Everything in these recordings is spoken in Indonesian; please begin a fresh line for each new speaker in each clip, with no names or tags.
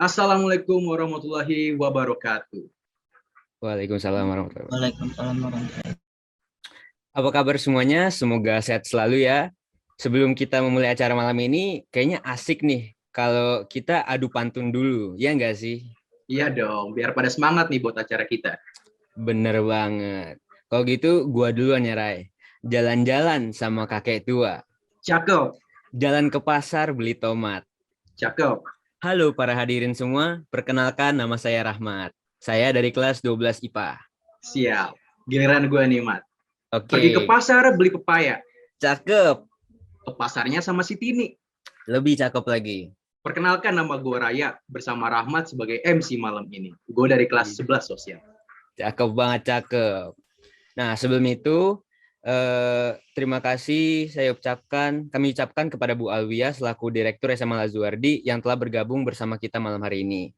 Assalamualaikum warahmatullahi wabarakatuh.
Waalaikumsalam warahmatullahi wabarakatuh.
Waalaikumsalam warahmatullahi wabarakatuh.
Apa kabar semuanya? Semoga sehat selalu ya. Sebelum kita memulai acara malam ini, kayaknya asik nih kalau kita adu pantun dulu, ya nggak sih?
Iya dong, biar pada semangat nih buat acara kita.
Bener banget. Kalau gitu, gua duluan ya, Rai. Jalan-jalan sama kakek tua.
Cakep,
Jalan ke pasar beli tomat.
cakep.
Halo para hadirin semua, perkenalkan nama saya Rahmat. Saya dari kelas 12 IPA.
Siap. Giliran gue nih, Mat.
Oke,
Pergi ke pasar beli pepaya.
cakep.
Ke pasarnya sama si Tini.
Lebih cakep lagi.
Perkenalkan nama gue Raya bersama Rahmat sebagai MC malam ini. Gue dari kelas 11 sosial.
Cakep banget, cakep. Nah, sebelum itu, terima kasih kami ucapkan kepada Bu Alwia selaku Direktur SMA Lazuardi yang telah bergabung bersama kita malam hari ini.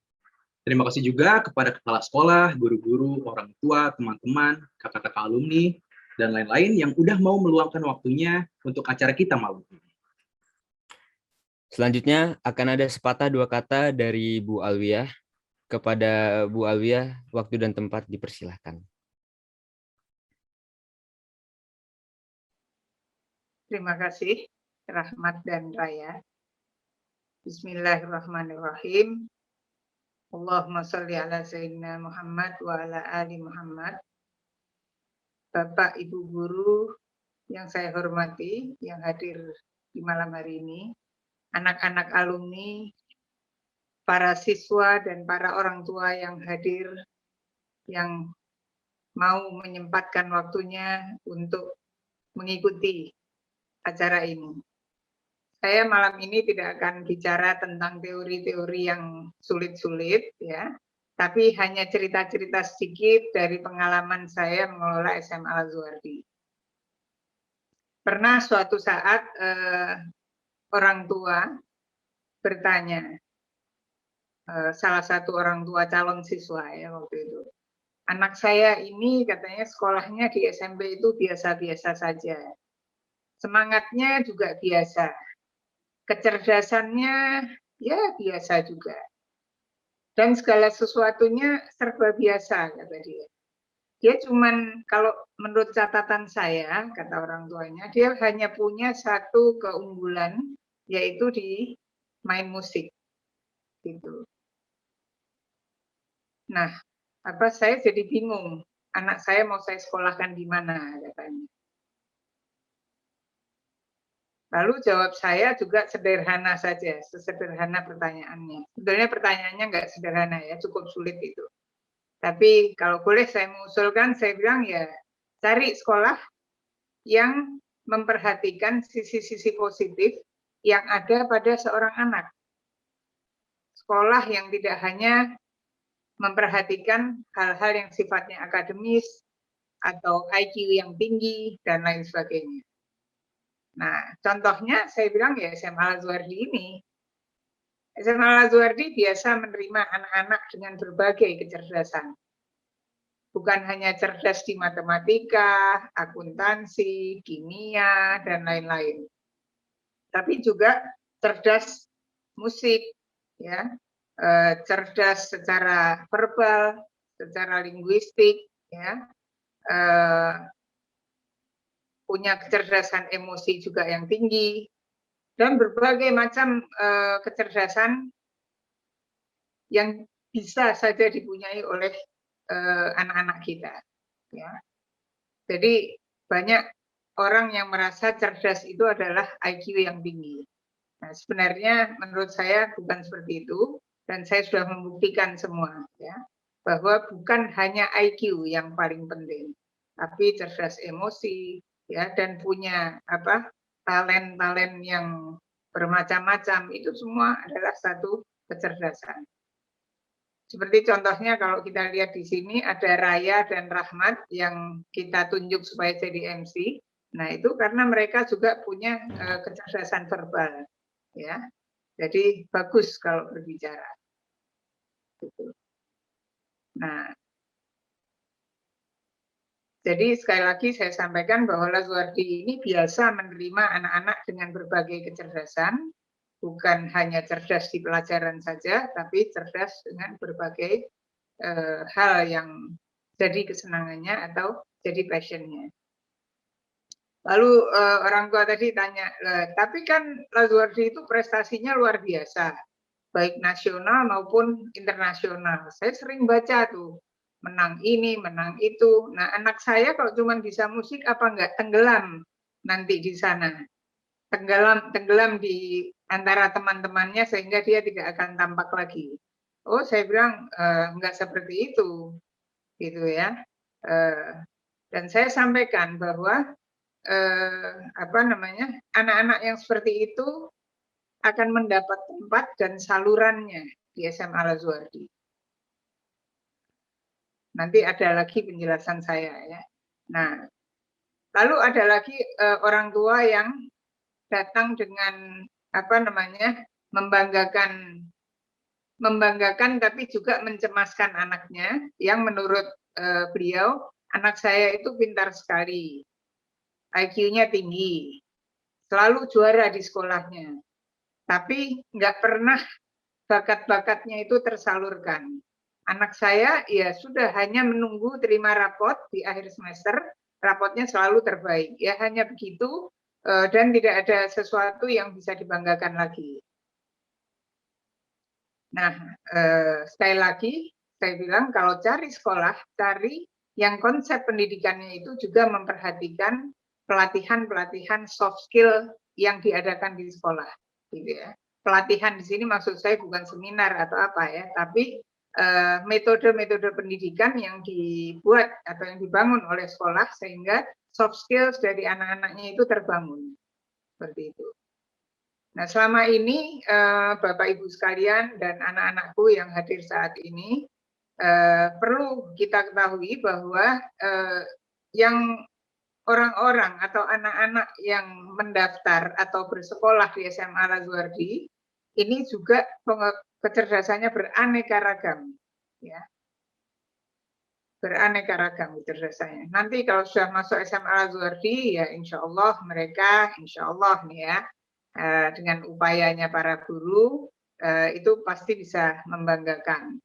Terima kasih juga kepada kepala sekolah, guru-guru, orang tua, teman-teman, kakak-kakak alumni, dan lain-lain yang udah mau meluangkan waktunya untuk acara kita malam ini.
Selanjutnya akan ada sepatah dua kata dari Bu Alwia. Kepada Bu Alwia, waktu dan tempat dipersilahkan.
Terima kasih, Rahmat dan Raya. Bismillahirrahmanirrahim. Allahumma sholli ala sayyidina Muhammad wa ala ali Muhammad. Bapak, Ibu guru yang saya hormati, yang hadir di malam hari ini, anak-anak alumni, para siswa dan para orang tua yang hadir, yang mau menyempatkan waktunya untuk mengikuti acara ini. Saya malam ini tidak akan bicara tentang teori-teori yang sulit-sulit, ya, tapi hanya cerita-cerita sedikit dari pengalaman saya mengelola SMA Lazuardi. Pernah suatu saat orang tua bertanya, salah satu orang tua calon siswa ya waktu itu, anak saya ini katanya sekolahnya di SMP itu biasa-biasa saja, semangatnya juga biasa, kecerdasannya ya biasa juga. Dan segala sesuatunya serba biasa, kata dia. Dia cuman, kalau menurut catatan saya, kata orang tuanya, dia hanya punya satu keunggulan, yaitu di main musik. Gitu. Nah, saya jadi bingung, anak saya mau saya sekolahkan di mana, katanya. Lalu jawab saya juga sederhana saja, sesederhana pertanyaannya. Sebenarnya pertanyaannya nggak sederhana ya, cukup sulit itu. Tapi kalau boleh saya mengusulkan, saya bilang ya cari sekolah yang memperhatikan sisi-sisi positif yang ada pada seorang anak. Sekolah yang tidak hanya memperhatikan hal-hal yang sifatnya akademis atau IQ yang tinggi dan lain sebagainya. Nah, contohnya saya bilang ya SMA Lazuardi ini. SMA Lazuardi biasa menerima anak-anak dengan berbagai kecerdasan. Bukan hanya cerdas di matematika, akuntansi, kimia, dan lain-lain. Tapi juga cerdas musik, ya, cerdas secara verbal, secara linguistik, ya, punya kecerdasan emosi juga yang tinggi, dan berbagai macam kecerdasan yang bisa saja dipunyai oleh anak-anak kita. Ya. Jadi banyak orang yang merasa cerdas itu adalah IQ yang tinggi. Nah, sebenarnya menurut saya bukan seperti itu, dan saya sudah membuktikan semua, ya, bahwa bukan hanya IQ yang paling penting, tapi cerdas emosi, ya, dan punya talent yang bermacam-macam, itu semua adalah satu kecerdasan. Seperti contohnya kalau kita lihat di sini ada Raya dan Rahmat yang kita tunjuk supaya jadi MC. Nah, itu karena mereka juga punya kecerdasan verbal, ya. Jadi bagus kalau berbicara. Gitu. Nah, jadi sekali lagi saya sampaikan bahwa Lazuardi ini biasa menerima anak-anak dengan berbagai kecerdasan bukan hanya cerdas di pelajaran saja, tapi cerdas dengan berbagai hal yang jadi kesenangannya atau jadi passionnya. Lalu orang tua tadi tanya, tapi kan Lazuardi itu prestasinya luar biasa, baik nasional maupun internasional. Saya sering baca tuh, menang ini, menang itu. Nah, anak saya kalau cuma bisa musik, apa enggak tenggelam nanti di sana? Tenggelam di antara teman-temannya sehingga dia tidak akan tampak lagi. Oh, saya bilang enggak seperti itu, gitu ya. Dan saya sampaikan bahwa anak-anak yang seperti itu akan mendapat tempat dan salurannya di SMA Lazuardi. Nanti ada lagi penjelasan saya ya. Nah, lalu ada lagi orang tua yang datang dengan membanggakan tapi juga mencemaskan anaknya, yang menurut beliau, anak saya itu pintar sekali, IQ-nya tinggi, selalu juara di sekolahnya, tapi nggak pernah bakat-bakatnya itu tersalurkan. Anak saya ya sudah hanya menunggu terima rapot di akhir semester, rapotnya selalu terbaik. Ya hanya begitu, dan tidak ada sesuatu yang bisa dibanggakan lagi. Nah, sekali lagi saya bilang kalau cari sekolah, cari yang konsep pendidikannya itu juga memperhatikan pelatihan-pelatihan soft skill yang diadakan di sekolah, gitu ya. Pelatihan di sini maksud saya bukan seminar atau apa ya, tapi metode-metode pendidikan yang dibuat atau yang dibangun oleh sekolah sehingga soft skills dari anak-anaknya itu terbangun, seperti itu. Nah, selama ini Bapak Ibu sekalian dan anak-anakku yang hadir saat ini, perlu kita ketahui bahwa yang orang-orang atau anak-anak yang mendaftar atau bersekolah di SMA Lazuardi ini juga kecerdasannya beraneka ragam, ya. Beraneka ragam kecerdasannya. Nanti kalau sudah masuk SMA Lazuardi, ya insya Allah mereka, insya Allah nih ya, dengan upayanya para guru, itu pasti bisa membanggakan.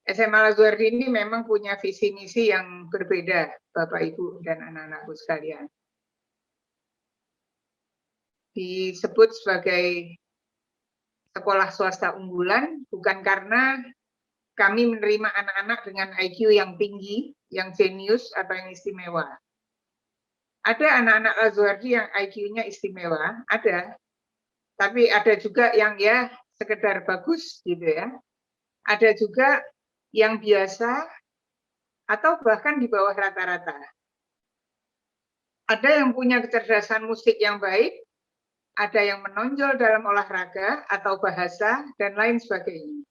SMA Lazuardi ini memang punya visi misi yang berbeda, Bapak Ibu dan anak-anakku sekalian. Disebut sebagai sekolah swasta unggulan bukan karena kami menerima anak-anak dengan IQ yang tinggi, yang jenius atau yang istimewa. Ada anak-anak Lazuardi yang IQ-nya istimewa, ada. Tapi ada juga yang ya sekedar bagus gitu ya. Ada juga yang biasa atau bahkan di bawah rata-rata. Ada yang punya kecerdasan musik yang baik, ada yang menonjol dalam olahraga atau bahasa, dan lain sebagainya.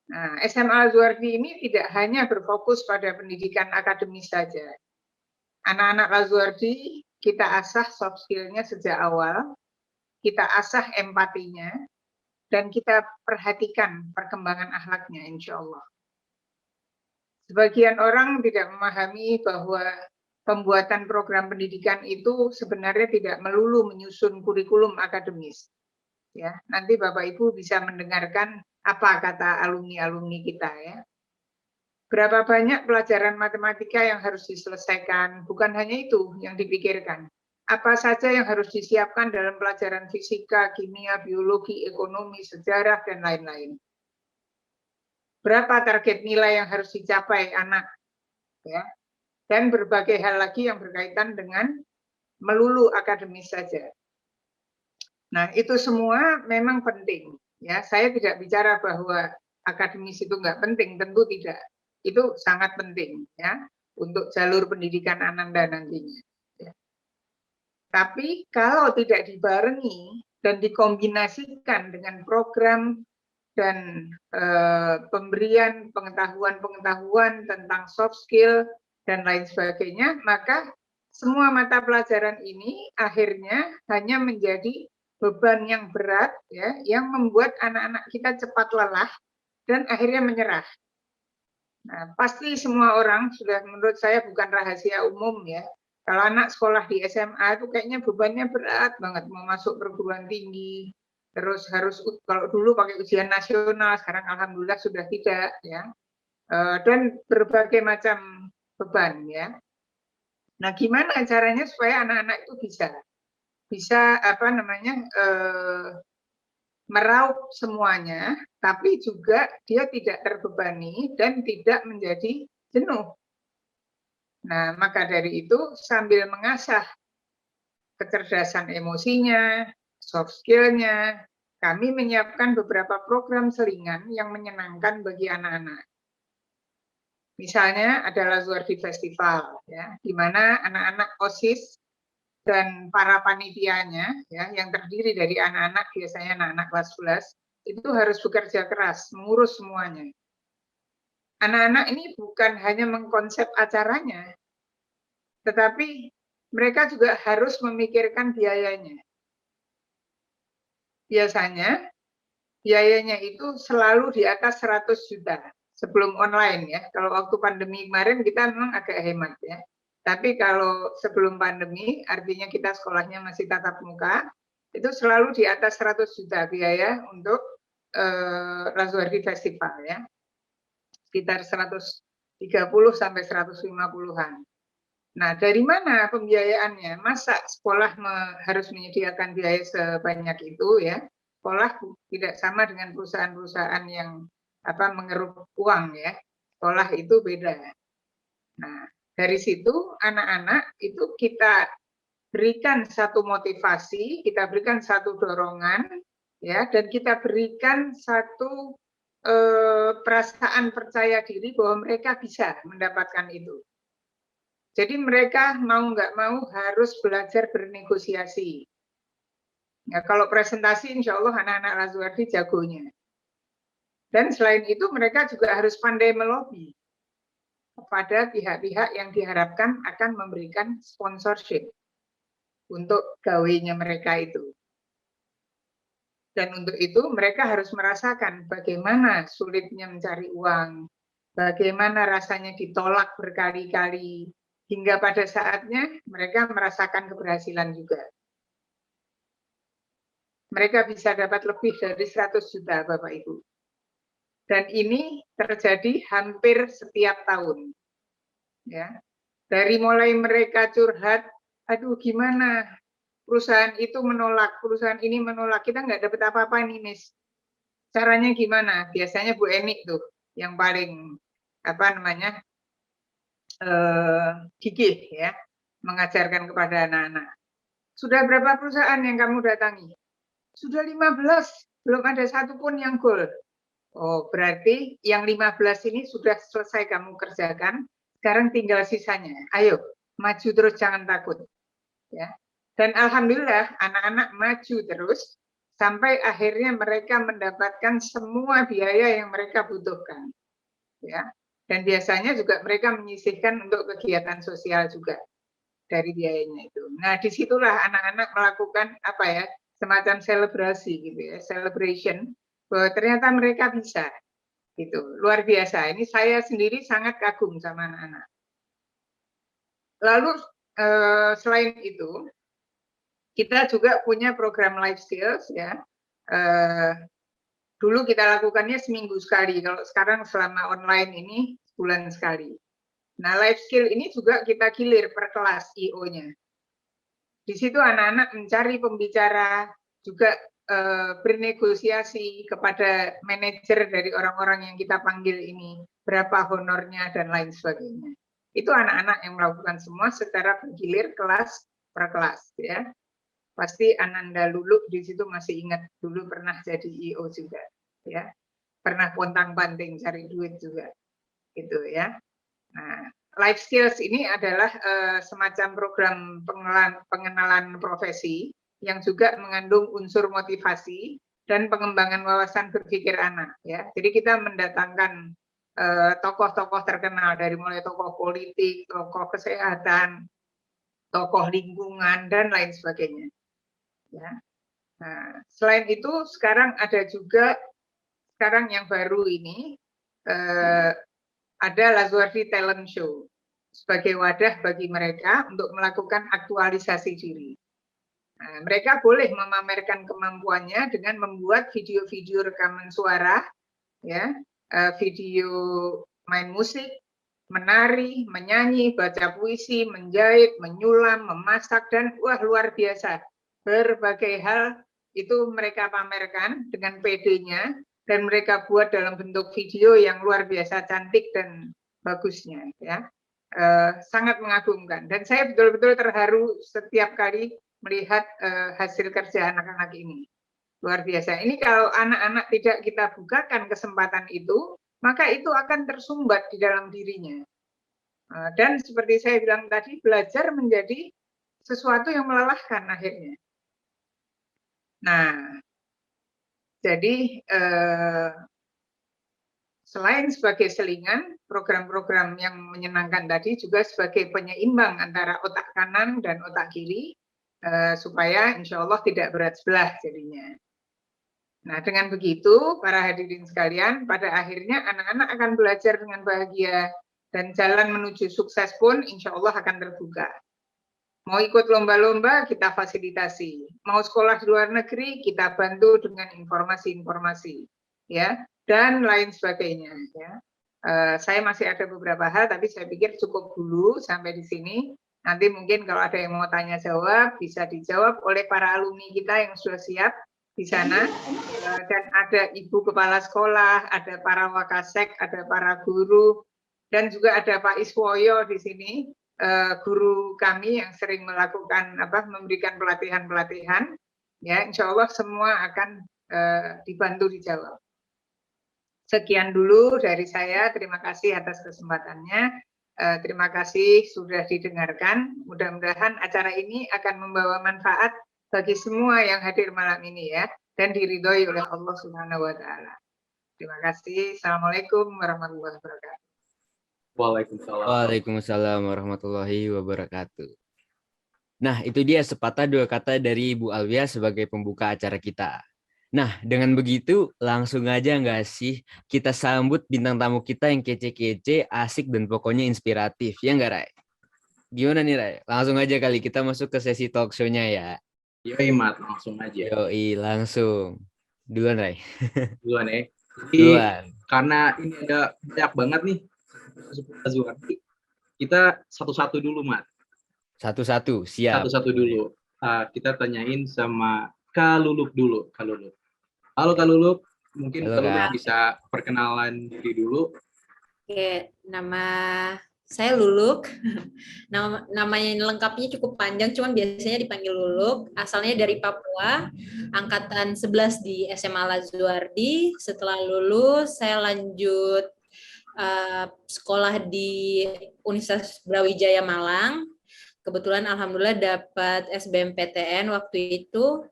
Nah, SMA Lazuardi ini tidak hanya berfokus pada pendidikan akademis saja. Anak-anak Lazuardi kita asah soft skill-nya sejak awal, kita asah empatinya, dan kita perhatikan perkembangan akhlaknya, insya Allah. Sebagian orang tidak memahami bahwa pembuatan program pendidikan itu sebenarnya tidak melulu menyusun kurikulum akademis. Ya, nanti Bapak Ibu bisa mendengarkan apa kata alumni-alumni kita ya. Berapa banyak pelajaran matematika yang harus diselesaikan, bukan hanya itu yang dipikirkan. Apa saja yang harus disiapkan dalam pelajaran fisika, kimia, biologi, ekonomi, sejarah, dan lain-lain. Berapa target nilai yang harus dicapai anak, ya, dan berbagai hal lagi yang berkaitan dengan melulu akademis saja. Nah, itu semua memang penting. Ya, saya tidak bicara bahwa akademis itu nggak penting, tentu tidak. Itu sangat penting, ya, untuk jalur pendidikan Ananda nantinya. Tapi kalau tidak dibarengi dan dikombinasikan dengan program dan pemberian pengetahuan-pengetahuan tentang soft skill dan lain sebagainya, maka semua mata pelajaran ini akhirnya hanya menjadi beban yang berat, ya, yang membuat anak-anak kita cepat lelah dan akhirnya menyerah. Nah, pasti semua orang sudah, menurut saya bukan rahasia umum ya, Kalau anak sekolah di SMA itu kayaknya bebannya berat banget, mau masuk perguruan tinggi, terus harus kalau dulu pakai ujian nasional, sekarang alhamdulillah sudah tidak ya. Dan berbagai macam beban ya. Nah, gimana caranya supaya anak-anak itu bisa apa namanya meraup semuanya, tapi juga dia tidak terbebani dan tidak menjadi jenuh. Nah, maka dari itu sambil mengasah kecerdasan emosinya, soft skill-nya, kami menyiapkan beberapa program selingan yang menyenangkan bagi anak-anak. Misalnya ada Lazuardi Festival, ya, di mana anak-anak OSIS dan para panitianya, ya, yang terdiri dari anak-anak, biasanya anak-anak kelas 11, itu harus bekerja keras, mengurus semuanya. Anak-anak ini bukan hanya mengkonsep acaranya, tetapi mereka juga harus memikirkan biayanya. Biasanya, biayanya itu selalu di atas 100 juta sebelum online ya. Kalau waktu pandemi kemarin kita memang agak hemat ya. Tapi kalau sebelum pandemi, artinya kita sekolahnya masih tatap muka, itu selalu di atas 100 juta biaya untuk Lazuardi Festival ya. Sekitar 130 sampai 150-an. Nah, dari mana pembiayaannya? Masa sekolah harus menyediakan biaya sebanyak itu ya? Sekolah tidak sama dengan perusahaan-perusahaan yang mengeruk uang ya. Sekolah itu beda. Nah, dari situ anak-anak itu kita berikan satu motivasi, kita berikan satu dorongan ya, dan kita berikan satu perasaan percaya diri bahwa mereka bisa mendapatkan itu. Jadi mereka mau nggak mau harus belajar bernegosiasi. Ya, kalau presentasi insya Allah anak-anak Lazuardi jagonya. Dan selain itu mereka juga harus pandai melobi kepada pihak-pihak yang diharapkan akan memberikan sponsorship untuk gawainya mereka itu. Dan untuk itu mereka harus merasakan bagaimana sulitnya mencari uang, bagaimana rasanya ditolak berkali-kali, hingga pada saatnya mereka merasakan keberhasilan juga. Mereka bisa dapat lebih dari 100 juta, Bapak Ibu. Dan ini terjadi hampir setiap tahun. Ya. Dari mulai mereka curhat, aduh gimana, perusahaan itu menolak, perusahaan ini menolak, kita nggak dapat apa-apa nih, Miss. Caranya gimana? Biasanya Bu Eni tuh yang paling gigih ya, mengajarkan kepada anak-anak. Sudah berapa perusahaan yang kamu datangi? Sudah 15, belum ada satupun yang goal. Oh, berarti yang 15 ini sudah selesai kamu kerjakan, sekarang tinggal sisanya. Ayo, maju terus, jangan takut. Ya. Dan alhamdulillah anak-anak maju terus sampai akhirnya mereka mendapatkan semua biaya yang mereka butuhkan. Ya. Dan biasanya juga mereka menyisihkan untuk kegiatan sosial juga dari biayanya itu. Nah, disitulah anak-anak melakukan semacam selebrasi gitu ya, celebration bahwa ternyata mereka bisa. Gitu. Luar biasa. Ini saya sendiri sangat kagum sama anak-anak. Lalu selain itu, kita juga punya program life skills ya. Dulu kita lakukannya seminggu sekali, kalau sekarang selama online ini sebulan sekali. Nah, life skill ini juga kita gilir per kelas IO-nya. Di situ anak-anak mencari pembicara, juga bernegosiasi kepada manajer dari orang-orang yang kita panggil ini, berapa honornya dan lain sebagainya. Itu anak-anak yang melakukan semua secara bergilir kelas per kelas ya. Pasti Ananda Lulu di situ masih ingat dulu pernah jadi IO juga ya. Pernah pontang-panting cari duit juga. Gitu ya. Nah, life skills ini adalah semacam program pengenalan profesi yang juga mengandung unsur motivasi dan pengembangan wawasan berpikir anak ya. Jadi kita mendatangkan tokoh-tokoh terkenal dari mulai tokoh politik, tokoh kesehatan, tokoh lingkungan dan lain sebagainya. Ya. Nah, selain itu sekarang ada juga yang baru ini ada Lazuardi Talent Show. sebagai wadah bagi mereka untuk melakukan aktualisasi diri. Nah, mereka boleh memamerkan kemampuannya dengan membuat video-video rekaman suara, ya, video main musik, menari, menyanyi, baca puisi, menjahit, menyulam, memasak, dan wah luar biasa. Berbagai hal itu mereka pamerkan dengan PD-nya dan mereka buat dalam bentuk video yang luar biasa cantik dan bagusnya, ya. Sangat mengagumkan. Dan saya betul-betul terharu setiap kali melihat hasil kerja anak-anak ini. Luar biasa. Ini kalau anak-anak tidak kita bukakan kesempatan itu, maka itu akan tersumbat di dalam dirinya. Dan seperti saya bilang tadi, belajar menjadi sesuatu yang melelahkan akhirnya. Nah, jadi selain sebagai selingan, program-program yang menyenangkan tadi juga sebagai penyeimbang antara otak kanan dan otak kiri, supaya insya Allah tidak berat sebelah jadinya. Nah, dengan begitu, para hadirin sekalian, pada akhirnya anak-anak akan belajar dengan bahagia dan jalan menuju sukses pun insya Allah akan terbuka. Mau ikut lomba-lomba, kita fasilitasi. Mau sekolah di luar negeri, kita bantu dengan informasi-informasi, ya, dan lain sebagainya. Ya. Saya masih ada beberapa hal, tapi saya pikir cukup dulu sampai di sini. Nanti mungkin kalau ada yang mau tanya jawab, bisa dijawab oleh para alumni kita yang sudah siap di sana. Dan ada ibu kepala sekolah, ada para wakasek, ada para guru, dan juga ada Pak Iswoyo di sini, guru kami yang sering melakukan memberikan pelatihan-pelatihan. Ya, insya Allah semua akan dibantu dijawab. Sekian dulu dari saya. Terima kasih atas kesempatannya. Terima kasih sudah didengarkan. Mudah-mudahan acara ini akan membawa manfaat bagi semua yang hadir malam ini ya, dan diridhoi oleh Allah Subhanahu wa taala. Terima kasih. Assalamualaikum warahmatullahi wabarakatuh.
Waalaikumsalam.
Waalaikumsalam warahmatullahi wabarakatuh. Nah, itu dia sepatah dua kata dari Ibu Alwiyah sebagai pembuka acara kita. Nah, dengan begitu langsung aja nggak sih kita sambut bintang tamu kita yang kece-kece, asik, dan pokoknya inspiratif. Ya nggak, Rai? Gimana nih, Rai? Langsung aja kali kita masuk ke sesi talk show-nya ya.
Yoi, Mat. Langsung aja.
Yoi, langsung. Duluan, Rai.
Duluan ya. Jadi,
Duluan.
karena ini ada banyak banget nih, kita satu-satu dulu, Mat.
Satu-satu, siap.
Satu-satu dulu. Kita tanyain sama Kak Luluk dulu. Kak Luluk. Halo Kak Luluk, mungkin Kak Luluk bisa perkenalan diri dulu.
Oke, nama saya Luluk. Namanya lengkapnya cukup panjang, cuman biasanya dipanggil Luluk. Asalnya dari Papua, angkatan 11 di SMA Lazuardi. Setelah lulus, saya lanjut sekolah di Universitas Brawijaya Malang. Kebetulan alhamdulillah dapat SBMPTN waktu itu.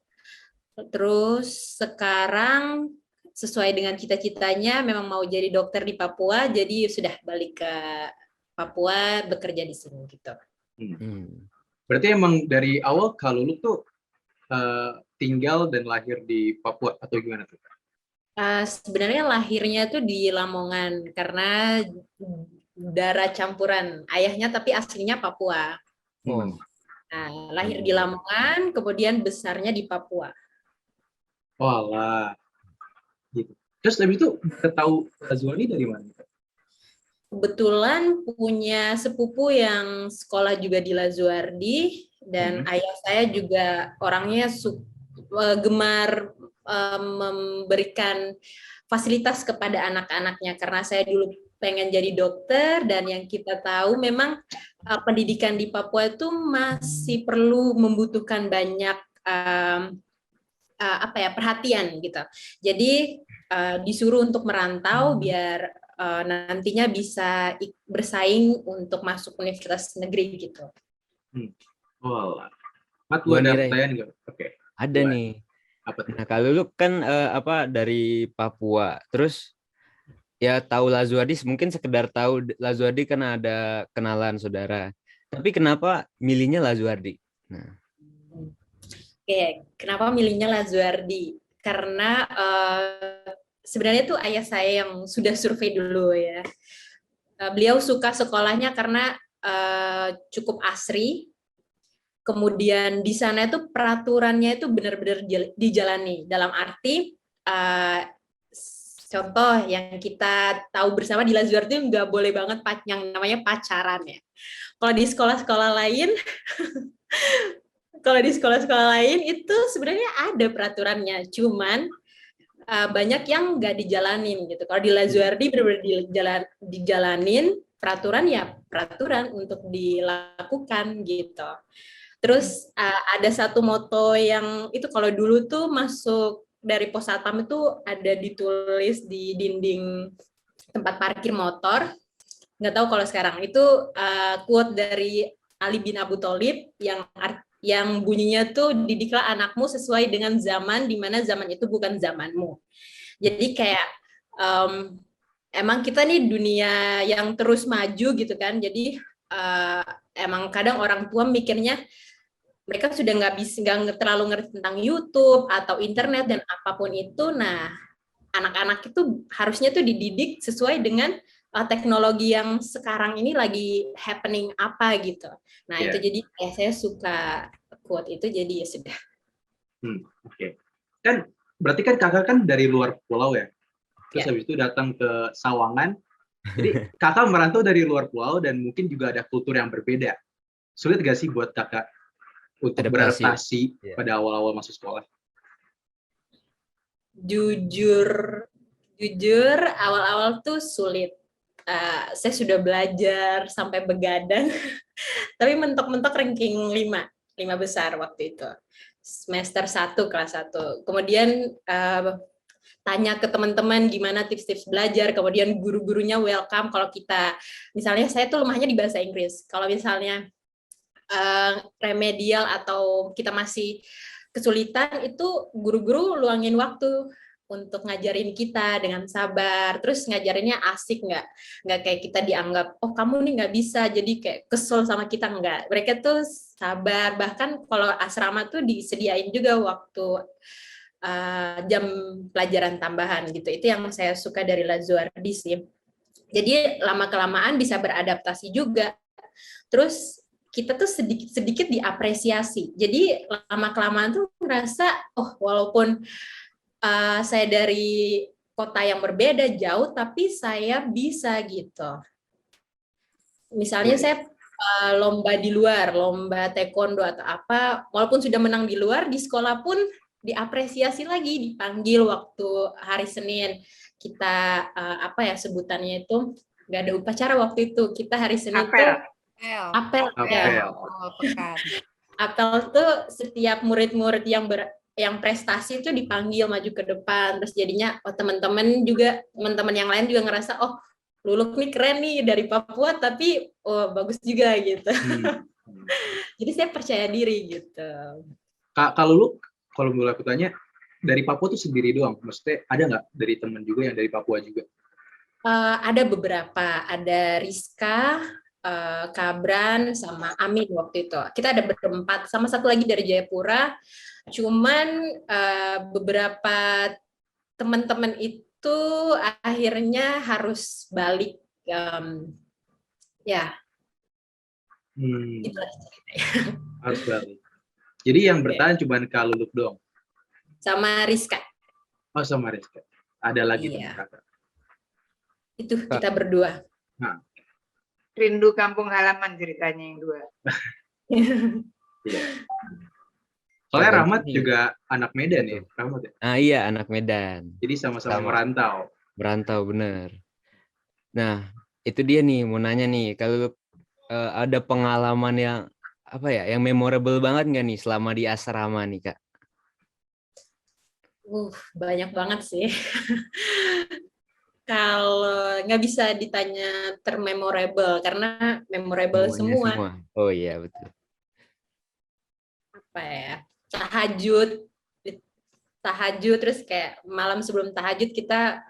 Terus sekarang sesuai dengan cita-citanya memang mau jadi dokter di Papua, jadi sudah balik ke Papua bekerja di sini gitu.
Berarti emang dari awal Kak Luluk tuh tinggal dan lahir di Papua atau gimana tuh?
Sebenarnya lahirnya tuh di Lamongan karena darah campuran ayahnya tapi aslinya Papua. Nah, lahir di Lamongan, kemudian besarnya di Papua.
Walah, gitu. Terus habis itu tahu Lazuardi dari mana?
Kebetulan punya sepupu yang sekolah juga di Lazuardi dan ayah saya juga orangnya gemar memberikan fasilitas kepada anak-anaknya karena saya dulu pengen jadi dokter dan yang kita tahu memang pendidikan di Papua itu masih perlu membutuhkan banyak perhatian gitu. Jadi disuruh untuk merantau biar nantinya bisa bersaing untuk masuk universitas negeri gitu.
Walah. Mat, lu ada pertanyaan nggak? Oke.
Ada nih.
Apa tuh?
Nah, kalau lu kan dari Papua, terus ya tahu Lazuardi, mungkin sekedar tahu Lazuardi kan ada kenalan saudara. Tapi kenapa milihnya Lazuardi? Nah.
Oke, kenapa milihnya Lazuardi? Karena sebenarnya tuh ayah saya yang sudah survei dulu ya. Beliau suka sekolahnya karena cukup asri. Kemudian di sana itu peraturannya itu benar-benar dijalani. Dalam arti contoh yang kita tahu bersama di Lazuar itu nggak boleh banget yang namanya pacaran ya. Kalau di sekolah-sekolah lain, kalau di sekolah-sekolah lain itu sebenarnya ada peraturannya, cuman banyak yang nggak dijalanin gitu. Kalau di Lazuardi benar-benar dijalanin, peraturan ya peraturan untuk dilakukan gitu. Terus ada satu moto yang itu kalau dulu tuh masuk dari pos satpam itu ada ditulis di dinding tempat parkir motor. Nggak tahu kalau sekarang itu quote dari Ali bin Abu Thalib yang bunyinya tuh didiklah anakmu sesuai dengan zaman di mana zaman itu bukan zamanmu. Jadi kayak emang kita nih dunia yang terus maju gitu kan. Jadi emang kadang orang tua mikirnya mereka sudah nggak terlalu ngerti tentang YouTube atau internet dan apapun itu. Nah, anak-anak itu harusnya tuh dididik sesuai dengan teknologi yang sekarang ini lagi happening apa gitu. Nah, itu jadi saya suka quote itu, jadi ya sudah.
Oke. Kan berarti kan kakak kan dari luar pulau ya. Terus habis itu datang ke Sawangan. Jadi kakak merantau dari luar pulau dan mungkin juga ada kultur yang berbeda. Sulit gak sih buat kakak untuk beradaptasi pada awal-awal masuk sekolah?
Jujur awal-awal tuh sulit. Saya sudah belajar sampai begadang, tapi mentok-mentok ranking 5 besar waktu itu. Semester 1 kelas 1. Kemudian tanya ke teman-teman gimana tips-tips belajar, kemudian guru-gurunya welcome kalau kita, misalnya saya tuh lemahnya di bahasa Inggris. Kalau misalnya remedial atau kita masih kesulitan, itu guru-guru luangin waktu untuk ngajarin kita dengan sabar, terus ngajarinnya asik, nggak kayak kita dianggap oh kamu nih nggak bisa jadi kayak kesel sama kita, nggak. Mereka tuh sabar, bahkan kalau asrama tuh disediain juga waktu jam pelajaran tambahan gitu. Itu yang saya suka dari Lazuardi sih. Jadi lama-kelamaan bisa beradaptasi juga. Terus kita tuh sedikit-sedikit diapresiasi. Jadi lama-kelamaan tuh merasa, oh walaupun saya dari kota yang berbeda jauh, tapi saya bisa gitu. Misalnya saya lomba di luar, lomba taekwondo atau apa, walaupun sudah menang di luar, di sekolah pun diapresiasi lagi, dipanggil waktu hari Senin. Kita apa ya sebutannya itu, nggak ada upacara waktu itu. Kita hari Senin tuh apel. Apel tuh setiap murid-murid yang prestasi itu dipanggil maju ke depan, terus jadinya teman-teman yang lain juga ngerasa oh Luluk nih keren nih dari Papua tapi bagus juga gitu. Jadi saya percaya diri gitu.
Kak Luluk, kalau boleh aku tanya, dari Papua tuh sendiri doang? Maksudnya ada nggak dari teman juga yang dari Papua juga?
Ada beberapa, ada Rizka, Kabran, sama Amin waktu itu. Kita ada berempat, sama satu lagi dari Jayapura. Cuman beberapa teman-teman itu akhirnya harus balik. Ya.
Harus balik. Jadi yang bertahan cuma Kak Luluk doang?
Sama Rizka.
Oh, sama Rizka. Ada lagi teman kakak?
Itu kita berdua.
Nah.
Rindu kampung halaman ceritanya yang dua.
Iya. Soalnya Rahmat juga anak Medan ya, Rahmat ya?
Iya, anak Medan.
Jadi sama-sama merantau.
Merantau, bener. Nah, itu dia nih, mau nanya nih, kalau ada pengalaman yang apa ya, yang memorable banget nggak nih selama di asrama nih, Kak?
Banyak banget sih. Kalau nggak bisa ditanya termemorable karena memorable semua.
Oh iya, betul.
Apa ya? Tahajud terus kayak malam sebelum tahajud kita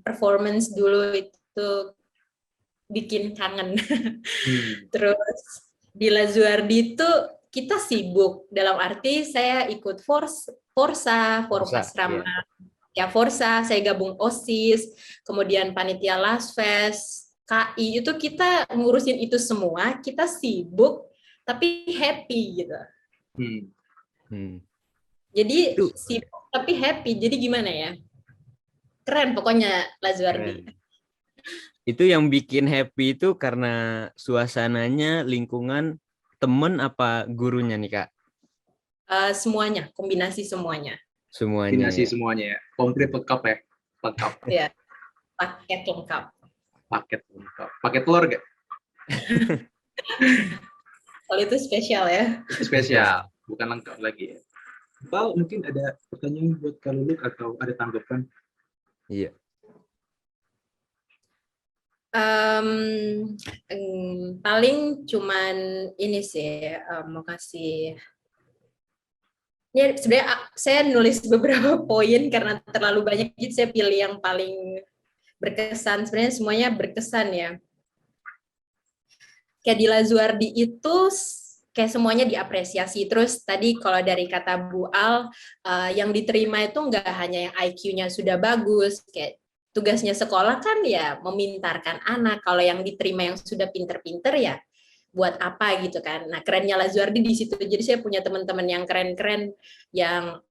performance dulu itu bikin kangen. Terus di Lazuardi itu kita sibuk, dalam arti saya ikut Forsa asrama. Ya Forsa, saya gabung OSIS, kemudian panitia Last Fest, KI itu kita ngurusin itu semua, kita sibuk tapi happy gitu. Jadi
Itu
sibuk tapi happy. Jadi gimana ya? Keren pokoknya Lazuardi.
keren. Itu yang bikin happy itu karena suasananya, lingkungan, temen apa gurunya nih Kak?
Semuanya, kombinasi semuanya.
Semuanya
Kombinasi
ya.
semuanya ya. Komplit lengkap ya. Lengkap.
Ya, paket lengkap.
Paket lengkap. Paket telur gak?
Kalau itu spesial ya.
Itu spesial. Bukan lengkap lagi ya. Bal, mungkin ada pertanyaan buat Kak Luluk atau ada tanggapan?
Iya.
Paling cuman ini sih mau kasih. Ya sebenarnya saya nulis beberapa poin karena terlalu banyak, jadi saya pilih yang paling berkesan. Sebenarnya semuanya berkesan ya. Kayak di Lazuardi itu kayak semuanya diapresiasi. Terus tadi kalau dari kata Bu Al, yang diterima itu nggak hanya yang IQ-nya sudah bagus, kayak tugasnya sekolah kan ya memintarkan anak. Kalau yang diterima yang sudah pinter-pinter ya buat apa gitu kan. Nah kerennya Lazuardi di situ. Jadi saya punya teman-teman yang keren-keren, yang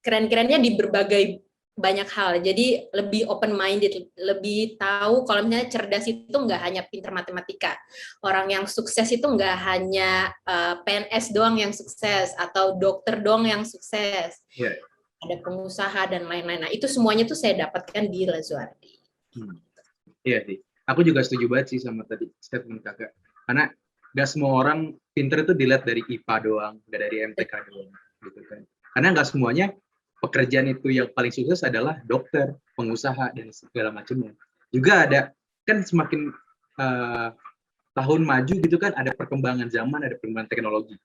keren-kerennya di berbagai banyak hal. Jadi lebih open minded, lebih tahu kalau misalnya cerdas itu nggak hanya pintar matematika. Orang yang sukses itu nggak hanya PNS doang yang sukses atau dokter doang yang sukses.
Yeah.
Ada pengusaha dan lain-lain. Nah, itu semuanya tuh saya dapatkan di Lazuardi.
Iya sih. Aku juga setuju banget sih sama tadi statement kakak. Karena nggak semua orang pinter itu dilihat dari IPA doang, nggak dari MTK doang, gitu kan. Karena nggak semuanya pekerjaan itu yang paling sukses adalah dokter, pengusaha dan segala macamnya. Juga ada kan semakin tahun maju gitu kan, ada perkembangan zaman, ada perkembangan teknologi.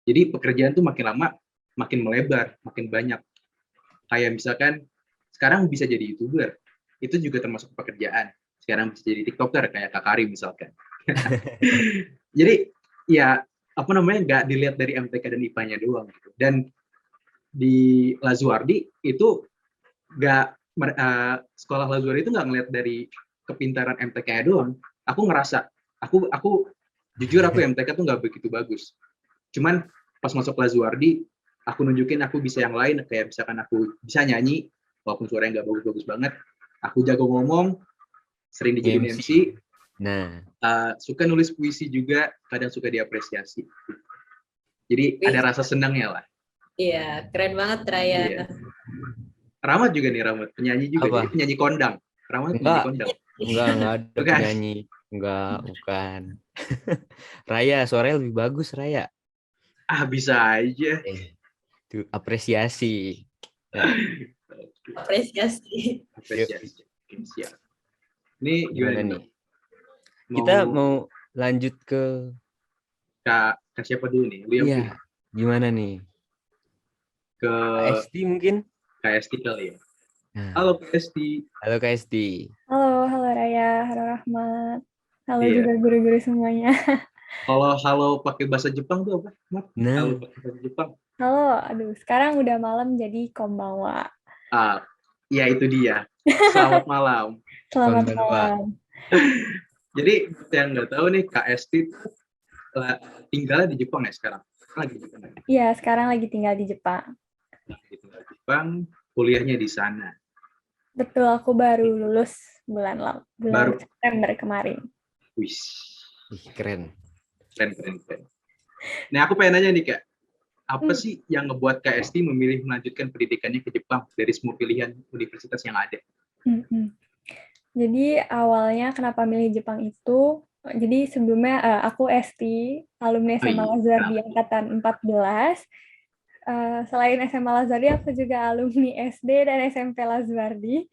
Jadi pekerjaan tuh makin lama makin melebar, makin banyak. Kayak misalkan sekarang bisa jadi YouTuber, itu juga termasuk pekerjaan. Sekarang bisa jadi TikToker kayak Kak Karim misalkan. Jadi ya apa namanya nggak dilihat dari MTK dan IPA-nya doang gitu. Dan di Lazuardi itu nggak sekolah Lazuardi itu nggak ngeliat dari kepintaran MTK-nya doang. Aku ngerasa aku jujur aku MTK tuh nggak begitu bagus. Cuman pas masuk Lazuardi aku nunjukin aku bisa yang lain, kayak misalkan aku bisa nyanyi walaupun suaranya nggak bagus-bagus banget. Aku jago ngomong, sering dijadiin MC.
Nah,
suka nulis puisi juga, kadang suka diapresiasi. Jadi ada rasa senangnya lah.
Iya, keren banget Raya.
Iya. Ramat juga nih, Ramat penyanyi juga, jadi penyanyi kondang. Ramat penyanyi kondang.
Enggak ada
Bukan.
penyanyi. Enggak, bukan. Raya, suaranya lebih bagus Raya.
Bisa aja.
Itu apresiasi.
Ya. Apresiasi.
Siap. Ini gimana nih?
Kita mau lanjut ke
Kak siapa dulu nih?
Iya. Gimana nih?
Ke
KST mungkin?
KST kali ya.
Nah.
Halo KST.
Halo KST.
Halo Raya, halo Rahmat. Halo juga guru-guru semuanya.
Halo pakai bahasa Jepang tuh apa? Halo pakai bahasa Jepang.
Halo, aduh sekarang udah malam jadi konbanwa.
Ya itu dia. Selamat malam.
Selamat malam.
Jadi yang nggak tahu nih, KST tinggalnya di Jepang ya sekarang?
Iya, sekarang lagi tinggal di Jepang.
Lagi tinggal di Jepang, kuliahnya di sana.
Betul, aku baru lulus bulan September kemarin.
Wih,
keren.
Nah, aku pengen nanya nih Kak, apa sih yang ngebuat KST memilih melanjutkan pendidikannya ke Jepang dari semua pilihan universitas yang ada?
Jadi awalnya kenapa milih Jepang itu, jadi sebelumnya aku ST, alumni SMA Lazuardi angkatan 14. Selain SMA Lazuardi, aku juga alumni SD dan SMP Lazuardi.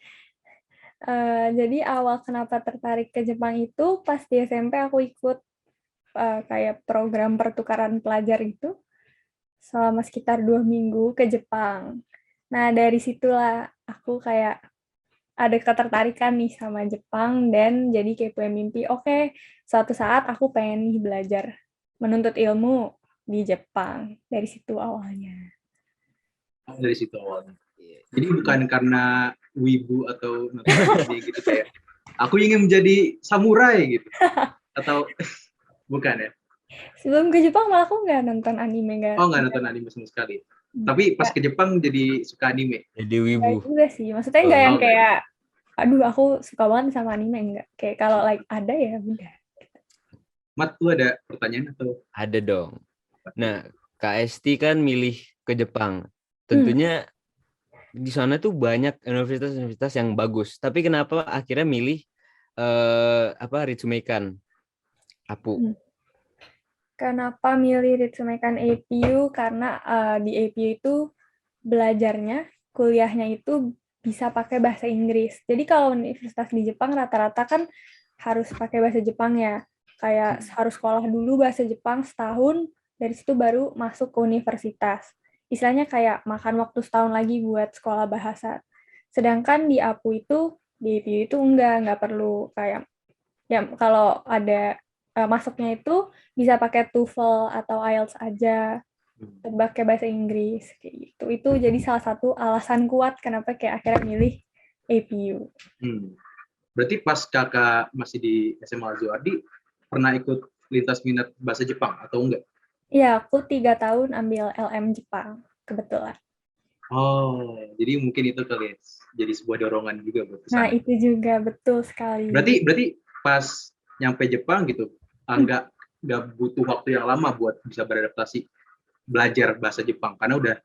Jadi awal kenapa tertarik ke Jepang itu, pas di SMP aku ikut kayak program pertukaran pelajar itu, selama sekitar 2 minggu ke Jepang. Nah, dari situlah aku kayak ada ketertarikan nih sama Jepang dan jadi kayak punya mimpi, oke, suatu saat aku pengen nih belajar menuntut ilmu di Jepang. Dari situ awalnya.
Dari situ awalnya. Jadi bukan karena wibu atau gitu kayak aku ingin menjadi samurai gitu. Atau bukan ya?
Sebelum ke Jepang malah aku nggak nonton anime, nggak.
Oh, nggak nonton anime sama sekali. Tapi pas ke Jepang jadi suka anime.
Jadi
Nggak
wibu.
juga sih. Maksudnya nggak yang
Oh, nggak.
kayak, aduh aku suka banget sama anime, enggak. Kayak kalau like ada ya udah.
Mat, lu ada pertanyaan atau?
Ada dong. Nah, Kak Esti kan milih ke Jepang. Tentunya di sana tuh banyak universitas-universitas yang bagus. Tapi kenapa akhirnya milih Ritsumeikan APU?
Kenapa milih Ritsumeikan APU? Karena di APU itu belajarnya, kuliahnya itu bisa pakai bahasa Inggris. Jadi kalau universitas di Jepang rata-rata kan harus pakai bahasa Jepang ya. Kayak harus sekolah dulu bahasa Jepang setahun, dari situ baru masuk ke universitas. Istilahnya kayak makan waktu setahun lagi buat sekolah bahasa. Sedangkan di APU di APU itu nggak perlu kayak, ya kalau ada masuknya itu bisa pakai TOEFL atau IELTS aja, pakai bahasa Inggris kayak gitu. Itu jadi salah satu alasan kuat kenapa kayak akhirnya milih APU.
Berarti pas kakak masih di SMA Al-Zuardi pernah ikut lintas minat bahasa Jepang atau enggak?
Iya, aku 3 tahun ambil LM Jepang kebetulan.
Oh, jadi mungkin itu kali ya, jadi sebuah dorongan juga buat kesana.
Nah, itu juga betul sekali.
Berarti pas nyampe Jepang gitu, nggak butuh waktu yang lama buat bisa beradaptasi belajar bahasa Jepang, karena udah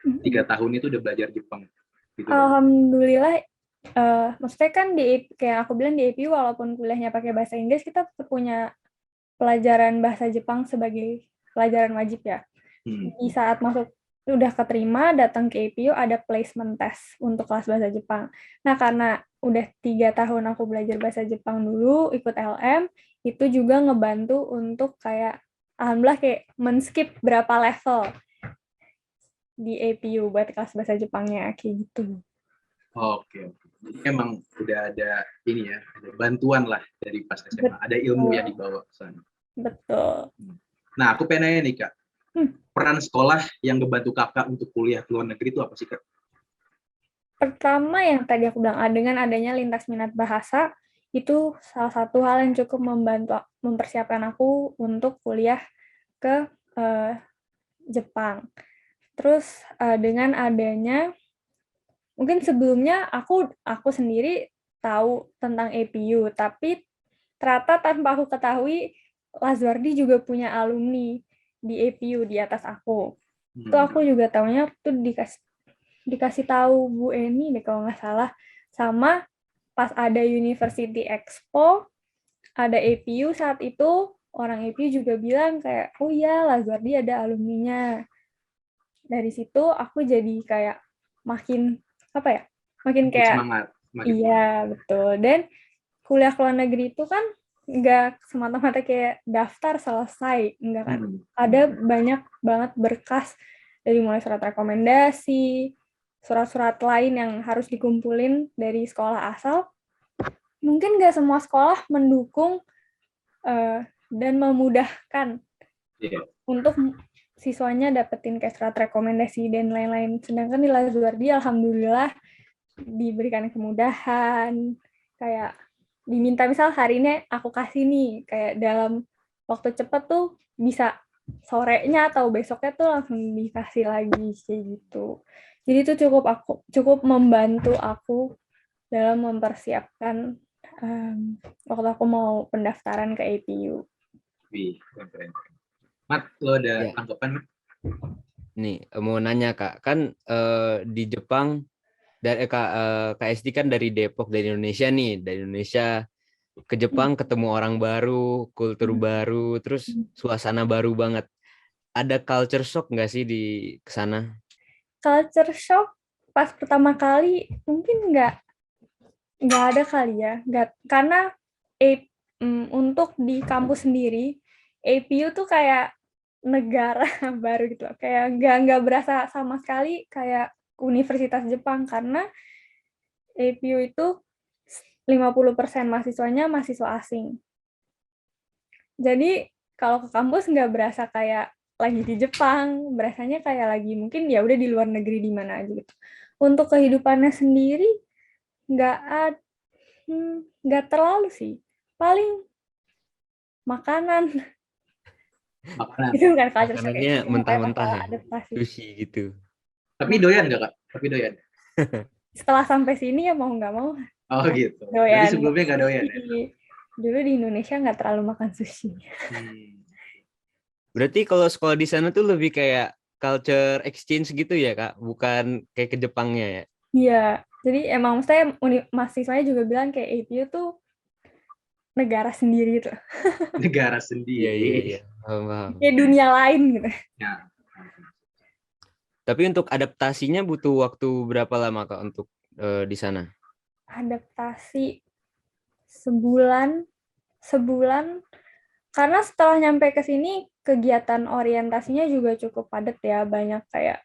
3 tahun itu udah belajar Jepang. Gitu.
Alhamdulillah, maksudnya kan kayak aku bilang di APU walaupun kuliahnya pakai bahasa Inggris, kita tetap punya pelajaran bahasa Jepang sebagai pelajaran wajib ya. Di saat masuk udah keterima, datang ke APU ada placement test untuk kelas bahasa Jepang. Nah, karena udah 3 tahun aku belajar bahasa Jepang dulu, ikut LM, itu juga ngebantu untuk kayak, alhamdulillah kayak men-skip berapa level di APU buat kelas bahasa Jepangnya, kayak gitu.
Oke. Jadi emang udah ada ini ya, ada bantuan lah dari pas SMA, ada ilmu yang dibawa ke sana.
Betul.
Nah, aku pengen nanya nih, Kak. Peran sekolah yang ngebantu kakak untuk kuliah ke luar negeri itu apa sih, Kak?
Pertama yang tadi aku bilang, dengan adanya lintas minat bahasa, itu salah satu hal yang cukup mempersiapkan aku untuk kuliah ke Jepang. Terus dengan adanya, mungkin sebelumnya aku sendiri tahu tentang APU, tapi ternyata tanpa aku ketahui, Lazuardi juga punya alumni di APU di atas aku. Itu aku juga tahunya tuh dikasih tahu Bu Eni deh kalau nggak salah, sama pas ada University Expo, ada APU saat itu, orang APU juga bilang kayak, oh iya Lazuardi ada alumninya. Dari situ aku jadi kayak makin kayak
semangat.
Iya, betul. Dan kuliah ke luar negeri itu kan nggak semata-mata kayak daftar selesai, enggak kan. Ada banyak banget berkas, dari mulai surat rekomendasi, surat-surat lain yang harus dikumpulin dari sekolah asal. Mungkin nggak semua sekolah mendukung dan memudahkan untuk siswanya dapetin kayak surat rekomendasi dan lain-lain. Sedangkan di Lazuardi, alhamdulillah diberikan kemudahan, kayak diminta misal hari ini aku kasih nih, kayak dalam waktu cepat tuh bisa sorenya atau besoknya tuh langsung dikasih lagi kayak gitu. Jadi itu cukup membantu aku dalam mempersiapkan waktu aku mau pendaftaran ke APU.
Keren. Mat, lo ada tanggapan?
Nih, mau nanya Kak, kan di Jepang, Kak Esti kan dari Depok, dari Indonesia nih, dari Indonesia ke Jepang ketemu orang baru, kultur baru, terus suasana baru banget. Ada culture shock nggak sih di kesana?
Culture shock pas pertama kali mungkin nggak ada kali ya, karena untuk di kampus sendiri APU tuh kayak negara baru gitu, kayak nggak berasa sama sekali kayak Universitas Jepang, karena APU itu 50% mahasiswanya mahasiswa asing. Jadi kalau ke kampus nggak berasa kayak lagi di Jepang, berasanya kayak lagi mungkin ya udah di luar negeri di mana aja gitu. Untuk kehidupannya sendiri nggak Nggak terlalu sih. Paling makanan.
Makanan.
Itu bukan culture shock
Makanannya
ya. Itu kayak
mentah-mentah
masalah
ya,
adaptasi.
sushi gitu.
Tapi doyan nggak Kak? Tapi doyan.
Setelah sampai sini ya mau nggak mau
Oh gitu. Jadi
doyan.
sebelumnya nggak doyan ya?
Dulu di Indonesia nggak terlalu makan sushi.
Berarti kalau sekolah di sana tuh lebih kayak culture exchange gitu ya Kak, bukan kayak ke Jepangnya ya?
Iya, jadi emang saya mahasiswanya juga bilang kayak APU tuh negara sendiri gitu.
Negara
Iya,
sendiri.
paham.
Kayak dunia lain gitu.
Ya.
Tapi untuk adaptasinya butuh waktu berapa lama Kak untuk di sana?
Adaptasi sebulan karena setelah nyampe ke sini kegiatan orientasinya juga cukup padat ya, banyak kayak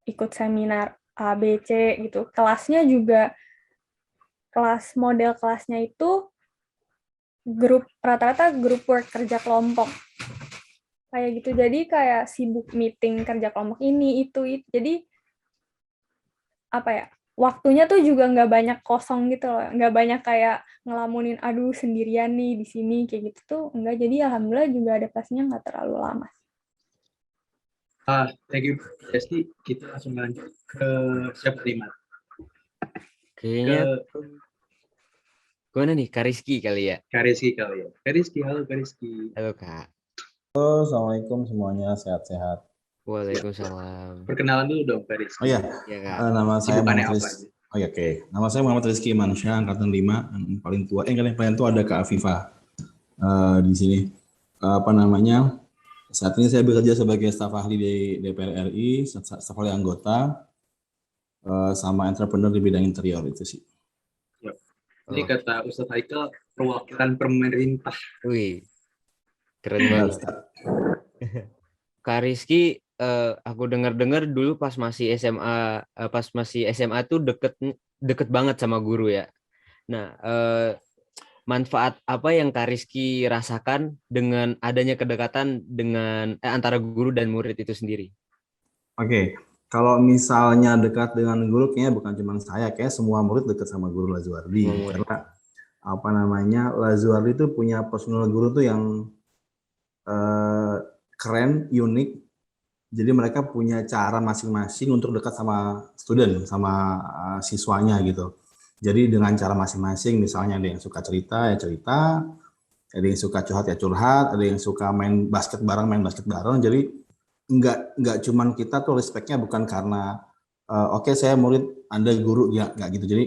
ikut seminar A, B, C gitu. Kelasnya juga model kelasnya itu rata-rata grup work kerja kelompok. Kayak gitu. Jadi kayak sibuk meeting kerja kelompok ini itu. Jadi apa ya? Waktunya tuh juga nggak banyak kosong gitu loh, nggak banyak kayak ngelamunin aduh sendirian nih di sini kayak gitu tuh enggak. Jadi alhamdulillah juga adaptasinya nggak terlalu lama.
Thank you, Desti. Kita langsung lanjut ke siapa nih, Mat?
Kayaknya gimana nih, Kak Rizky kali ya?
Kak Rizky kali ya. Kak Rizky, halo Kak Rizky.
Halo Kak.
Assalamualaikum semuanya, sehat-sehat.
Waalaikumsalam.
Perkenalan dulu dong Kak Rizky.
Oh iya,
Ya Kak.
nama saya
Sibukannya
Muhammad
apa
Rizky. Oh iya, oke. Nama saya Muhammad Rizky Mansyah, angkatan 5, yang paling tua. Yang paling tua ada Kak Afifah di sini. Saat ini saya bekerja sebagai staf ahli di DPR RI, staf ahli anggota, sama entrepreneur di bidang interior itu sih.
Jadi kata Ustadz Haikal, perwakilan pemerintah.
Wih, keren banget. Kak Rizky, aku dengar-dengar dulu pas masih SMA tuh deket banget sama guru ya. Nah, manfaat apa yang Kak Rizky rasakan dengan adanya kedekatan dengan antara guru dan murid itu sendiri?
Oke, kalau misalnya dekat dengan guru, kayaknya bukan cuma saya, kayak semua murid dekat sama guru Lazuardi. Karena Lazuardi itu punya personal guru tuh yang keren, unik. Jadi mereka punya cara masing-masing untuk dekat sama student, sama siswanya gitu. Jadi dengan cara masing-masing, misalnya ada yang suka cerita ya cerita, ada yang suka curhat ya curhat, ada yang suka main basket bareng. Jadi nggak cuman kita tuh respectnya bukan karena oke, saya murid, Anda guru, ya nggak gitu. Jadi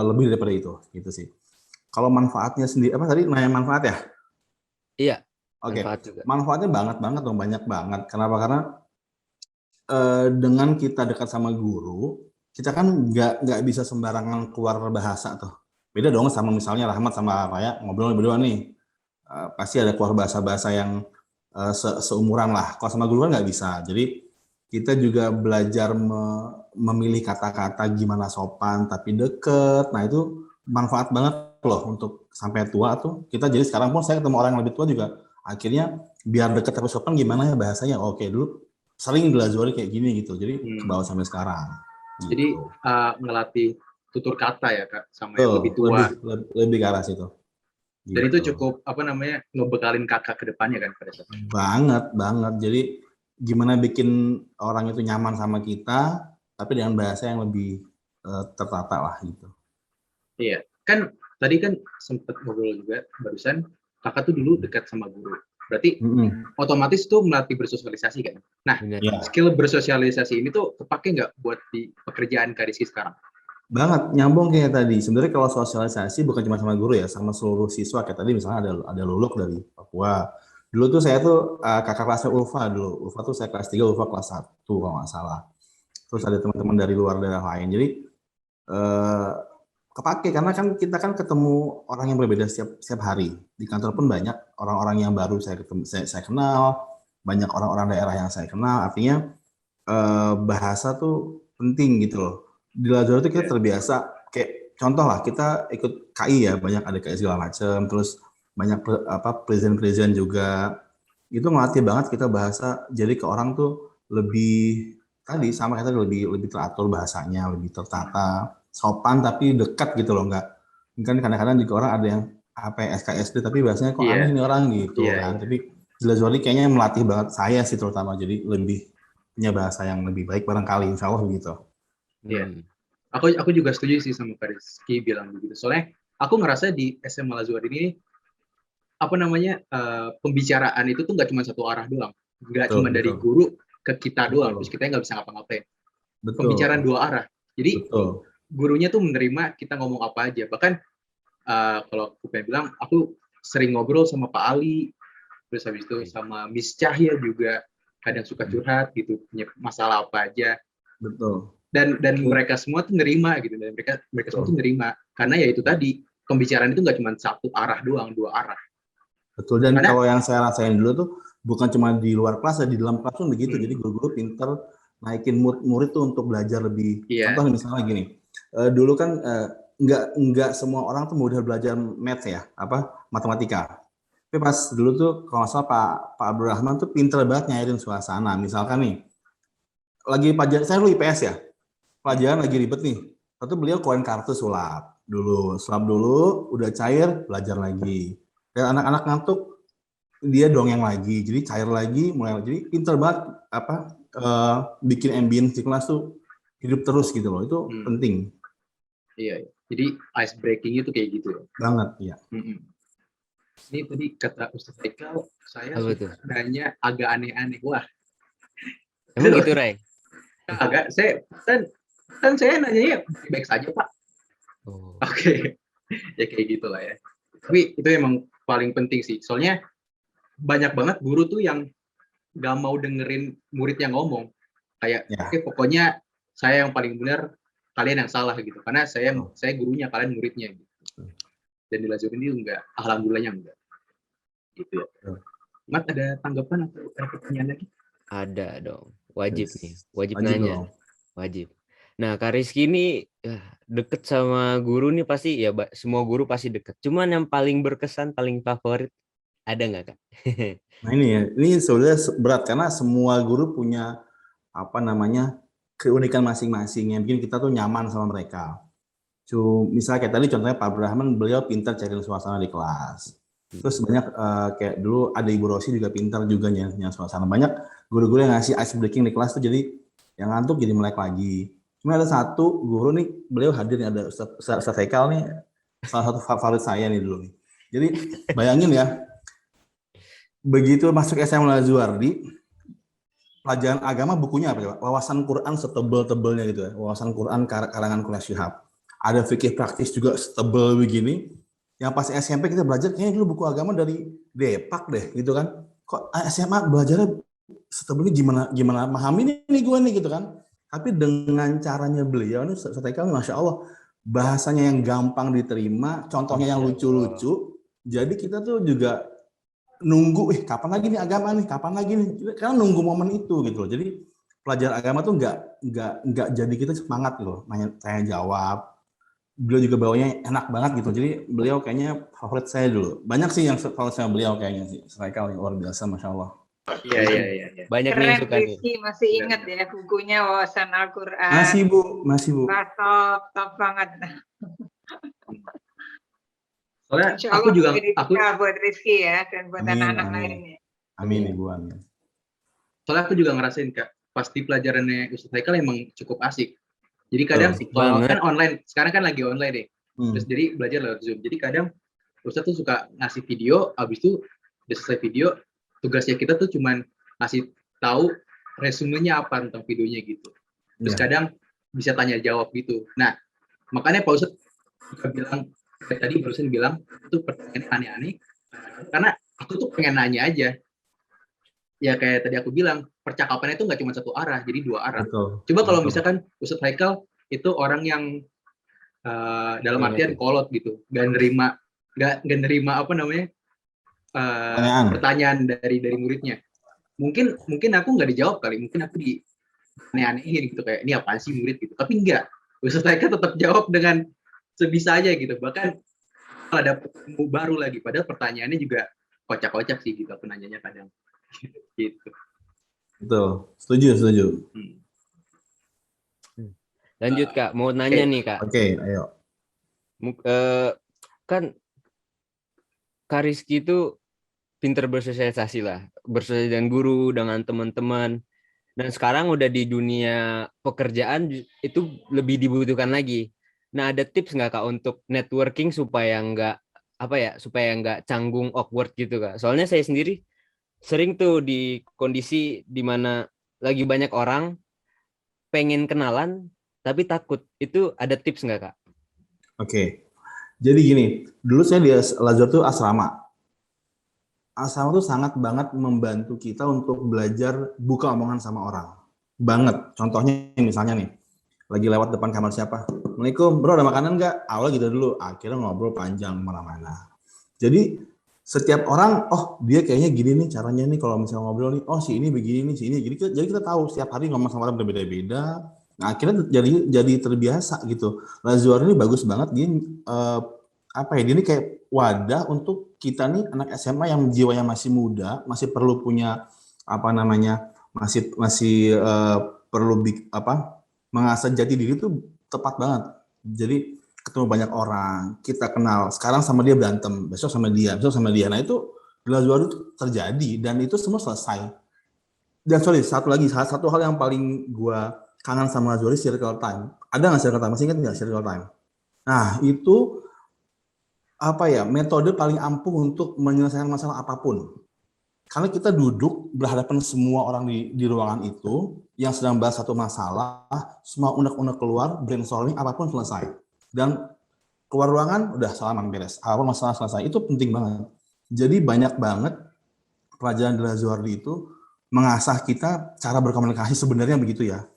lebih daripada itu, gitu sih. Kalau manfaatnya sendiri, apa tadi nanya manfaat ya?
Iya.
Oke, manfaatnya banget dong, banyak banget. Kenapa? Karena dengan kita dekat sama guru, kita kan nggak bisa sembarangan keluar bahasa tuh. Beda dong sama misalnya Rahmat sama Raya ngobrol berdua nih, pasti ada keluar bahasa-bahasa yang seumuran lah. Kalau sama guru kan nggak bisa. Jadi kita juga belajar memilih kata-kata gimana sopan tapi deket. Nah itu manfaat banget loh untuk sampai tua tuh. Kita jadi sekarang pun saya ketemu orang yang lebih tua juga, akhirnya biar deket tapi sopan gimana ya bahasanya. Oke, dulu sering Lazuardi kayak gini gitu, jadi ke bawah sampai sekarang. Gitu.
Jadi ngelatih tutur kata ya Kak, sama yang lebih tua.
Lebih ke arah situ.
Gitu. Dan itu cukup ngebekalin Kakak ke depannya kan pada saat itu.
Banget. Jadi gimana bikin orang itu nyaman sama kita, tapi dengan bahasa yang lebih tertata lah gitu. Iya,
kan tadi kan sempat ngobrol juga barusan, Kakak tuh dulu dekat sama guru. Berarti otomatis tuh melatih bersosialisasi kan. Nah, skill bersosialisasi ini tuh kepake nggak buat di pekerjaan Kak Rizky sekarang?
Banget, nyambung kayak tadi. Sebenarnya kalau sosialisasi bukan cuma sama guru ya, sama seluruh siswa. Kayak tadi misalnya ada Luluk dari Papua. Dulu tuh saya tuh kakak kelasnya Ulfa dulu. Ulfa tuh saya kelas 3, Ulfa kelas 1 kalau nggak salah. Terus ada teman-teman dari luar daerah lain. Jadi kepake karena kan kita kan ketemu orang yang berbeda setiap hari. Di kantor pun banyak orang-orang yang baru saya kenal, banyak orang-orang daerah yang saya kenal. Artinya bahasa tuh penting gitu loh. Di Lazuardi itu kita terbiasa, kayak contoh lah kita ikut KI ya, banyak ada KI segala macam, terus banyak present juga. Itu ngelatih banget kita bahasa, jadi ke orang tuh lebih tadi sama kita lebih teratur bahasanya, lebih tertata, sopan tapi dekat gitu loh, Kan kadang-kadang juga orang ada yang apa SKSD tapi biasanya kok
Iya.
aneh nih orang gitu
Iya,
kan.
iya.
Tapi jelas kayaknya melatih banget saya sih terutama, jadi lebih punya bahasa yang lebih baik barangkali, insya Allah begitu.
Iya. Aku juga setuju sih sama Kak Rizky bilang begitu. Soalnya aku ngerasa di SMA Al-Azhar ini apa namanya pembicaraan itu tuh nggak cuma satu arah doang, nggak cuma dari
Betul.
guru ke kita doang,
Betul.
terus kita nggak bisa ngapa-ngapain.
Betul.
Pembicaraan dua arah. Jadi
Betul.
gurunya tuh menerima kita ngomong apa aja. Bahkan kalau aku pengen bilang, aku sering ngobrol sama Pak Ali, terus habis itu sama Miss Cahya juga kadang suka curhat gitu, punya masalah apa aja.
Betul.
Dan mereka semua tuh nerima gitu, dan mereka semua tuh nerima karena ya itu tadi pembicaraan itu nggak cuma satu arah doang, dua arah.
Betul. Dan
Karena-
kalau yang saya rasain dulu tuh bukan cuma di luar kelas, ya di dalam kelas pun begitu. Jadi guru-guru pinter naikin mood murid tuh untuk belajar lebih.
Iya.
Contoh misalnya gini, dulu kan nggak semua orang tuh mudah belajar math ya, matematika. Tapi pas dulu tuh kalau nggak salah Pak Abdurrahman tuh pinter banget nyairin suasana. Misalkan nih, lagi pelajaran, saya dulu IPS ya, pelajaran lagi ribet nih, lalu beliau koin kartu sulap dulu, udah cair, belajar lagi. Dan anak-anak ngantuk, dia dongeng lagi, jadi cair lagi, mulai lagi. Jadi pinter banget bikin ambience di kelas tuh hidup terus gitu loh, itu penting.
Iya, jadi ice breaking itu kayak gitu ya.
Banget, ya.
Ini tadi kata Ustaz Haikal, saya nanya agak aneh-aneh. Wah.
Emang gitu, Ray?
Agak, saya nanyanya baik saja, Pak. Oke. Ya kayak gitulah ya. Tapi itu emang paling penting sih. Soalnya banyak banget guru tuh yang gak mau dengerin murid yang ngomong. Kayak, oke, pokoknya saya yang paling benar, kalian yang salah gitu. Karena saya gurunya, kalian muridnya gitu. Dan di Al-Azhar ini enggak, alhamdulillahnya enggak. Gitu ya. Mat, ada tanggapan atau ada pertanyaan lagi?
Ada dong. Wajib nih. Wajib nanya. Dong. Wajib. Nah, Kak Rizky ini deket sama guru nih pasti, ya semua guru pasti deket. Cuman yang paling berkesan, paling favorit, ada nggak, Kak?
Nah ini sebenarnya berat karena semua guru punya keunikan masing-masing yang bikin kita tuh nyaman sama mereka. Misalnya kayak tadi contohnya Pak Abdurrahman, beliau pintar cariin suasana di kelas. Terus banyak kayak dulu ada Ibu Rosi juga pintar juga yang suasana. Banyak guru-guru yang ngasih ice breaking di kelas tuh, jadi yang ngantuk jadi melek lagi. Cuma ada satu guru nih, beliau hadir nih, ada Ustaz Haikal nih, salah satu favorit saya nih dulu nih. Jadi bayangin ya, begitu masuk SMA Al-Azhar, pelajaran agama bukunya apa? Wawasan Quran setebel-tebelnya gitu ya. Wawasan Quran karangan Quraish Shihab. Ada fikih praktis juga setebel begini. Yang pas SMP kita belajar, kayaknya dulu buku agama dari Depak deh, gitu kan. Kok SMA belajarnya setebel ini gimana memahami nih gue nih gitu kan. Tapi dengan caranya beliau nih, Ustaz Haikal, Masya Allah, bahasanya yang gampang diterima, contohnya yang lucu-lucu. Jadi kita tuh juga nunggu, kapan lagi nih agama nih, kapan lagi nih. Karena nunggu momen itu gitu loh. Jadi pelajaran agama tuh nggak jadi kita semangat loh, tanya jawab. Beliau juga bawanya enak banget gitu. Jadi beliau kayaknya favorit saya dulu. Banyak sih yang favorit sama beliau kayaknya sih. Haikal luar biasa, Masya Allah.
Iya.
Banyak
keren,
yang suka nih.
Masih ingat ya bukunya Wawasan Al-Quran.
Masih Bu.
Top banget.
Soalnya
aku juga buat Rizky ya, dan buat anak-anak lainnya.
Amin, Ibu. Amin.
Soalnya aku juga ngerasain, Kak, pasti pelajarannya Ustaz Haikal emang cukup asik. Jadi kadang kalau kan online, sekarang kan lagi online deh. Terus jadi belajar lewat Zoom. Jadi kadang Ustaz tuh suka ngasih video, habis itu udah selesai video, tugasnya kita tuh cuman ngasih tahu resumenya apa tentang videonya gitu. Terus kadang bisa tanya jawab gitu. Nah, makanya Pak Ustaz bilang tadi barusan bilang itu pertanyaan aneh-aneh karena aku tuh pengen nanya aja. Ya kayak tadi aku bilang, percakapannya itu nggak cuma satu arah, jadi dua arah. Coba kalau misalkan Ustaz Haikal itu orang yang dalam artian kolot gitu, nggak nerima apa namanya pertanyaan dari muridnya. Mungkin aku nggak dijawab kali, mungkin aku di aneh-anehin gitu, kayak ini apaan sih murid gitu. Tapi enggak, Ustaz Haikal tetap jawab dengan sebisa aja gitu. Bahkan ada ilmu baru lagi, padahal pertanyaannya juga kocak-kocak sih gitu, penanyanya kadang. Gitu.
Betul, setuju.
Lanjut Kak, mau nanya nih Kak.
Oke, ayo.
kan Kak Rizky itu pinter bersosialisasi lah, bersosialisasi dengan guru, dengan teman-teman. Dan sekarang udah di dunia pekerjaan itu lebih dibutuhkan lagi. Nah, ada tips nggak Kak untuk networking supaya nggak canggung awkward gitu Kak? Soalnya saya sendiri sering tuh di kondisi di mana lagi banyak orang pengen kenalan tapi takut. Itu ada tips nggak Kak?
Oke. Jadi gini, dulu saya di Lazur tuh asrama. Asrama tuh sangat banget membantu kita untuk belajar buka omongan sama orang. Banget. Contohnya misalnya nih, lagi lewat depan kamar siapa? Assalamualaikum, bro ada makanan nggak? Awalnya gitu dulu, akhirnya ngobrol panjang mana-mana. Jadi setiap orang, oh dia kayaknya gini nih caranya nih kalau misalnya ngobrol nih, oh si ini begini nih, si ini. Jadi kita tahu setiap hari ngomong sama orang berbeda-beda. Nah akhirnya jadi terbiasa gitu. Lazuar ini bagus banget, dia dia ini kayak wadah untuk kita nih anak SMA yang jiwanya masih muda, masih perlu punya masih perlu mengasah jati diri itu tepat banget. Jadi ketemu banyak orang, kita kenal. Sekarang sama dia berantem, besok sama dia. Nah itu di Lazuar itu terjadi dan itu semua selesai. Dan satu hal yang paling gua kangen sama Lazuar ini circle time. Ada nggak circle time? Masih ingat nggak circle time? Nah itu metode paling ampuh untuk menyelesaikan masalah apapun. Karena kita duduk berhadapan semua orang di ruangan itu yang sedang bahas satu masalah, semua unek-unek keluar, brainstorming, apapun selesai. Dan keluar ruangan, udah salaman beres. Apapun masalah selesai. Itu penting banget. Jadi banyak banget pelajaran di Lazuardi itu mengasah kita cara berkomunikasi sebenarnya begitu ya.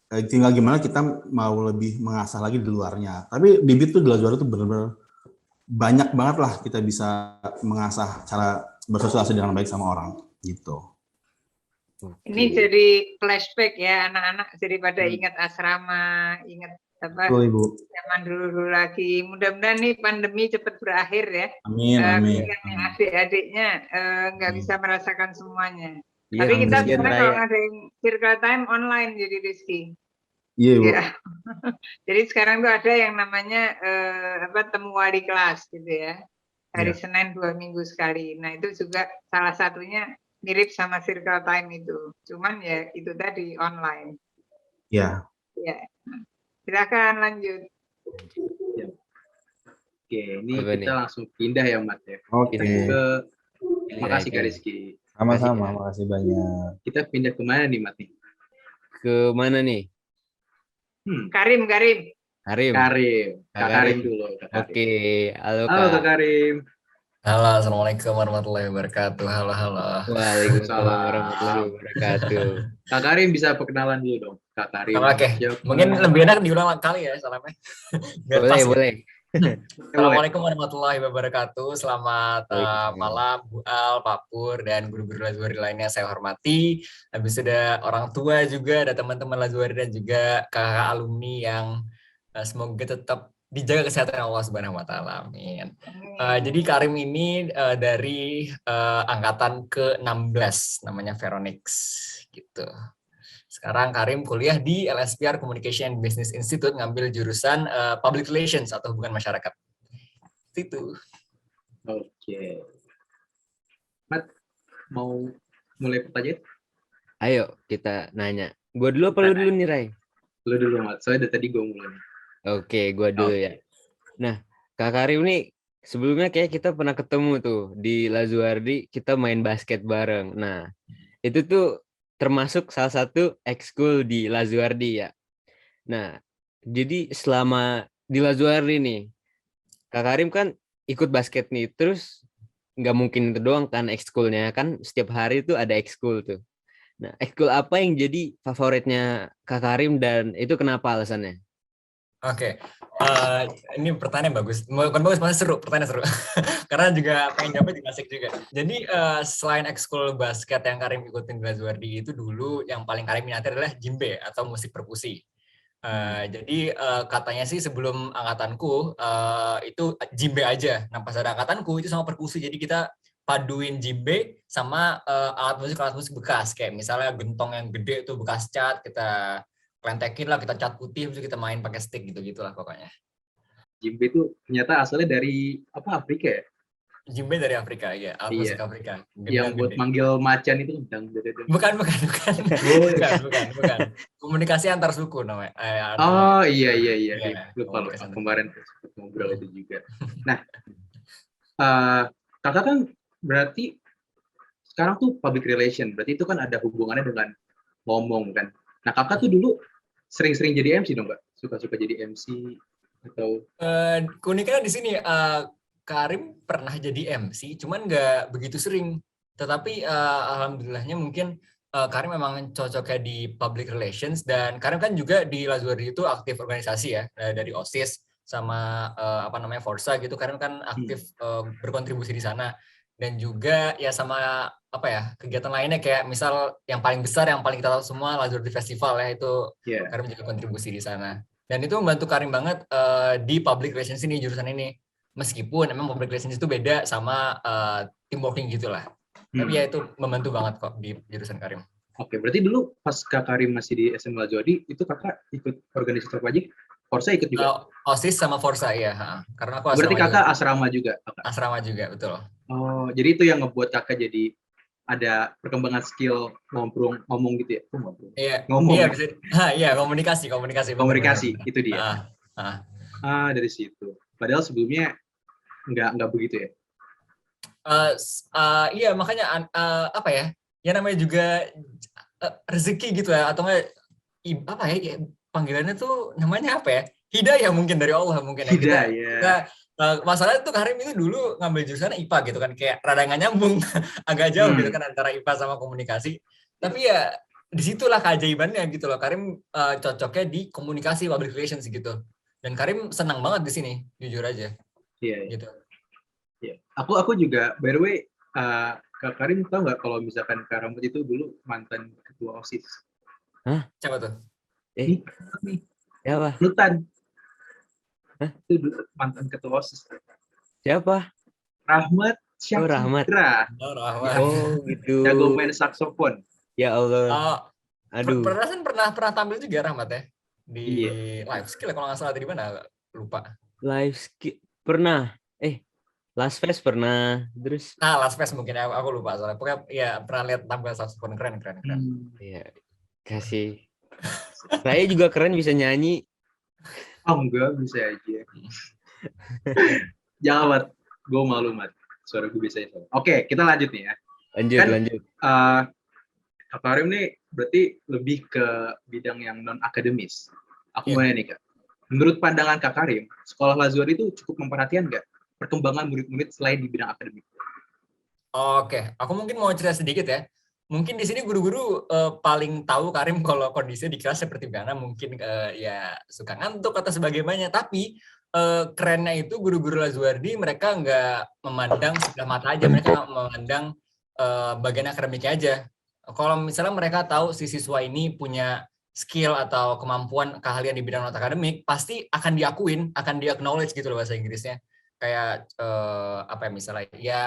Tinggal gimana kita mau lebih mengasah lagi di luarnya. Tapi bibit tuh di Lazuardi itu benar-benar banyak banget lah kita bisa mengasah cara bersosialisasi dengan baik sama orang gitu.
Ini jadi flashback ya anak-anak, jadi pada ingat asrama, ingat
Ibu.
zaman dulu lagi. Mudah-mudahan nih pandemi cepat berakhir ya.
Amin.
Adik-adiknya nggak bisa merasakan semuanya.
Iya,
Tapi kita
amin.
sekarang kalau ngadain circle time online jadi Rizky.
Iya, Bu.
Ya. Jadi sekarang tuh ada yang namanya temu wali kelas gitu ya. Hari Senin 2 minggu sekali. Nah itu juga salah satunya mirip sama circle time itu. Cuman ya itu tadi online.
Ya.
Ya. Silakan lanjut.
Ya. Oke, ini kita langsung pindah ya Mat ya.
Oke.
Makasih Kak Rizky.
Sama-sama, makasih banyak.
Kita pindah ke mana nih Mat?
Ke mana nih?
Karim.
Kak Karim dulu.
Oke, halo
Kak Karim.
Halo, assalamualaikum warahmatullahi wabarakatuh. Halo.
Waalaikumsalam warahmatullahi wabarakatuh.
Kak Karim bisa perkenalan dulu dong. Kak Karim.
Oke. Mungkin lebih enak diulang kali ya salamnya.
Boleh.
Assalamualaikum warahmatullahi wabarakatuh. Selamat malam Bu Al, Pak Pur, dan guru-guru Lazuardi lainnya saya hormati. Habis ada orang tua juga, ada teman-teman Lazuardi dan juga kakak alumni yang semoga tetap dijaga kesehatan Allah Subhanahu wa taala. Amin. Jadi Karim ini dari angkatan ke-16 namanya Veronix gitu. Sekarang Karim kuliah di LSPR Communication and Business Institute ngambil jurusan Public Relations atau hubungan masyarakat. Itu.
Oke. Mat, mau mulai pertanyaan?
Ayo kita nanya. Gua dulu apa lu dulu nih, Ray?
Lu dulu, Mat. Soalnya dari tadi gue mulai.
Oke, gua dulu ya. Nah, Kak Karim nih sebelumnya kayak kita pernah ketemu tuh di Lazuardi, kita main basket bareng. Nah, itu tuh termasuk salah satu ekskul di Lazuardi ya. Nah, jadi selama di Lazuardi nih, Kak Karim kan ikut basket nih, terus nggak mungkin itu doang kan ekskulnya, kan setiap hari tuh ada ekskul tuh. Nah, ekskul apa yang jadi favoritnya Kak Karim dan itu kenapa alasannya?
Oke, ini pertanyaan bagus. Bukan bagus, malah seru. Pertanyaan seru. Karena juga pengen jawabnya juga asik juga. Jadi selain ekskul basket yang Karim ikutin di Lazuardi itu dulu yang paling Karim minati adalah djembe atau musik perkusi. Jadi katanya sih sebelum angkatanku itu djembe aja. Nah pas ada angkatanku itu sama perkusi. Jadi kita paduin djembe sama alat musik bekas. Kayak misalnya gentong yang gede itu bekas cat, kita klentekin lah, kita cat putih, terus kita main pakai stick gitu-gitulah pokoknya.
Jimbe itu ternyata asalnya dari Afrika ya?
Jimbe dari Afrika, ya. Musik
Iya.
Afrika.
Yang buat manggil macan itu dang.
Bukan.
Oh,
Bukan. Komunikasi antar suku namanya.
Oh iya. Lupa
Komunikasi antar
kemarin ngobrol itu juga. Nah, kakak kan berarti sekarang tuh public relation, berarti itu kan ada hubungannya dengan ngomong kan. Nah, kakak tuh dulu sering-sering jadi MC dong, Kak? Suka-suka jadi MC atau?
Keunikannya di sini, Karim pernah jadi MC, cuman nggak begitu sering. Tetapi alhamdulillahnya mungkin Karim memang cocoknya di public relations, dan Karim kan juga di Lazuardi itu aktif organisasi ya, dari OSIS sama Forsa gitu. Karim kan aktif berkontribusi di sana, dan juga ya sama kegiatan lainnya kayak misal yang paling besar yang paling kita tahu semua Lazuardi Festival ya, itu Karim juga kontribusi di sana. Dan itu membantu Karim banget di public relations ini, jurusan ini. Meskipun emang public relations itu beda sama team working gitulah. Tapi ya itu membantu banget kok di jurusan Karim.
Oke, berarti dulu pas Kak Karim masih di SMA Lazuardi, itu kakak ikut organisasi apa aja? Forsa ikut juga?
OSIS sama Forsa, iya. Karena aku asrama.
Berarti kakak
juga.
asrama juga? Kakak.
Asrama juga, betul.
Oh, jadi itu yang ngebuat kakak jadi ada perkembangan skill ngomong gitu ya?
Iya,
ngomong.
Iya, bisa. Iya, komunikasi.
Komunikasi,
benar.
itu dia. Dari situ. Padahal sebelumnya nggak begitu ya?
Iya, makanya ya namanya juga rezeki gitu ya, atau enggak panggilannya tuh namanya apa ya? Hidayah mungkin dari Allah mungkin ya. Kita masalahnya tuh Karim itu dulu ngambil jurusan IPA gitu kan, kayak rada nggak nyambung, agak jauh gitu kan antara IPA sama komunikasi. Tapi ya disitulah keajaibannya gitu loh. Karim cocoknya di komunikasi, public relations gitu. Dan Karim senang banget di sini, jujur aja.
Iya.
Gitu.
Iya. Aku juga, by the way, Kak Karim tahu nggak kalau misalkan Kak Ramut itu dulu mantan ketua OSIS?
Hah?
Siapa tuh?
Nih.
Siapa?
Nutan.
Hah?
Itu dulu mantan ketua OSIS.
Siapa?
Rahmat
Oh, Rahmat.
Rahmat.
Oh, gitu.
Jago main saksofon.
Ya Allah. Aduh.
Pernah tampil juga Rahmat ya di live skill kalau nggak salah, di mana lupa.
Live skill pernah. Last Fest pernah. Terus
Last Fest mungkin aku lupa soalnya. Pokoknya ya pernah lihat tampil saksofon keren.
Iya. Kasih. Saya juga keren, bisa nyanyi.
Oh enggak, bisa aja. Jangan, Mat. Gue malu, Mat. Suara gue bisa itu. Oke, kita lanjut nih ya.
Lanjut.
Kak Karim nih berarti lebih ke bidang yang non-akademis. Aku mau nih, Kak. Menurut pandangan Kak Karim, sekolah Lazuardi itu cukup memperhatikan nggak perkembangan murid-murid selain di bidang akademik?
Oke, aku mungkin mau cerita sedikit ya. Mungkin di sini guru-guru paling tahu Karim kalau kondisinya di kelas seperti mana. Mungkin ya suka ngantuk atau sebagainya. Tapi kerennya itu guru-guru Lazuardi mereka nggak memandang sebelah mata aja. Mereka nggak memandang bagian akademiknya aja. Kalau misalnya mereka tahu si siswa ini punya skill atau kemampuan keahlian di bidang non akademik, pasti akan diakuin, akan di-acknowledge gitu loh bahasa Inggrisnya. Kayak misalnya ya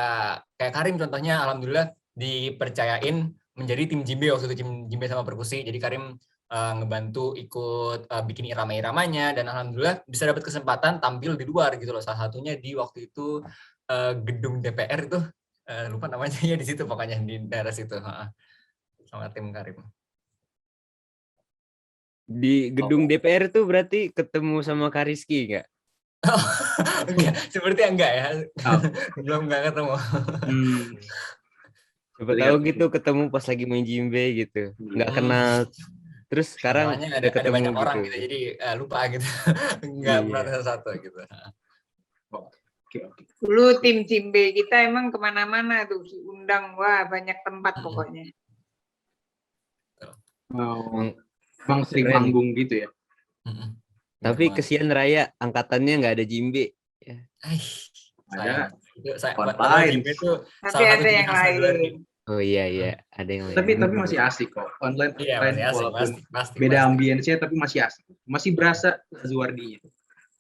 kayak Karim contohnya, alhamdulillah dipercayain menjadi tim Jimbe waktu itu, tim Jimbe sama perkusi. Jadi Karim ngebantu ikut bikin irama-iramanya, dan alhamdulillah bisa dapat kesempatan tampil di luar gitu loh. Salah satunya di waktu itu gedung DPR itu, lupa namanya ya, di situ pokoknya di daerah situ sama tim Karim.
Di gedung DPR tuh berarti ketemu sama Kariski nggak?
Enggak, seperti enggak ya. Belum enggak ketemu.
Siapa tahu gitu ketemu pas lagi main Jimbe gitu. Enggak kenal. Terus sekarang
ada
ketemu
banyak
gitu.
orang gitu. Jadi lupa gitu. Enggak pernah satu gitu.
Oke.
Dulu tim Jimbe kita emang kemana-mana tuh diundang, wah banyak tempat pokoknya.
Bang sering manggung gitu ya.
Tapi kesian Raya, angkatannya nggak ada Jimbe.
Ya.
Ada
online itu.
Tapi ada yang lain.
Oh iya, ada yang lain.
Tapi masih asik kok. Online walaupun
pasti,
beda ambience-nya, tapi masih asik. Masih berasa Lazuardi-nya.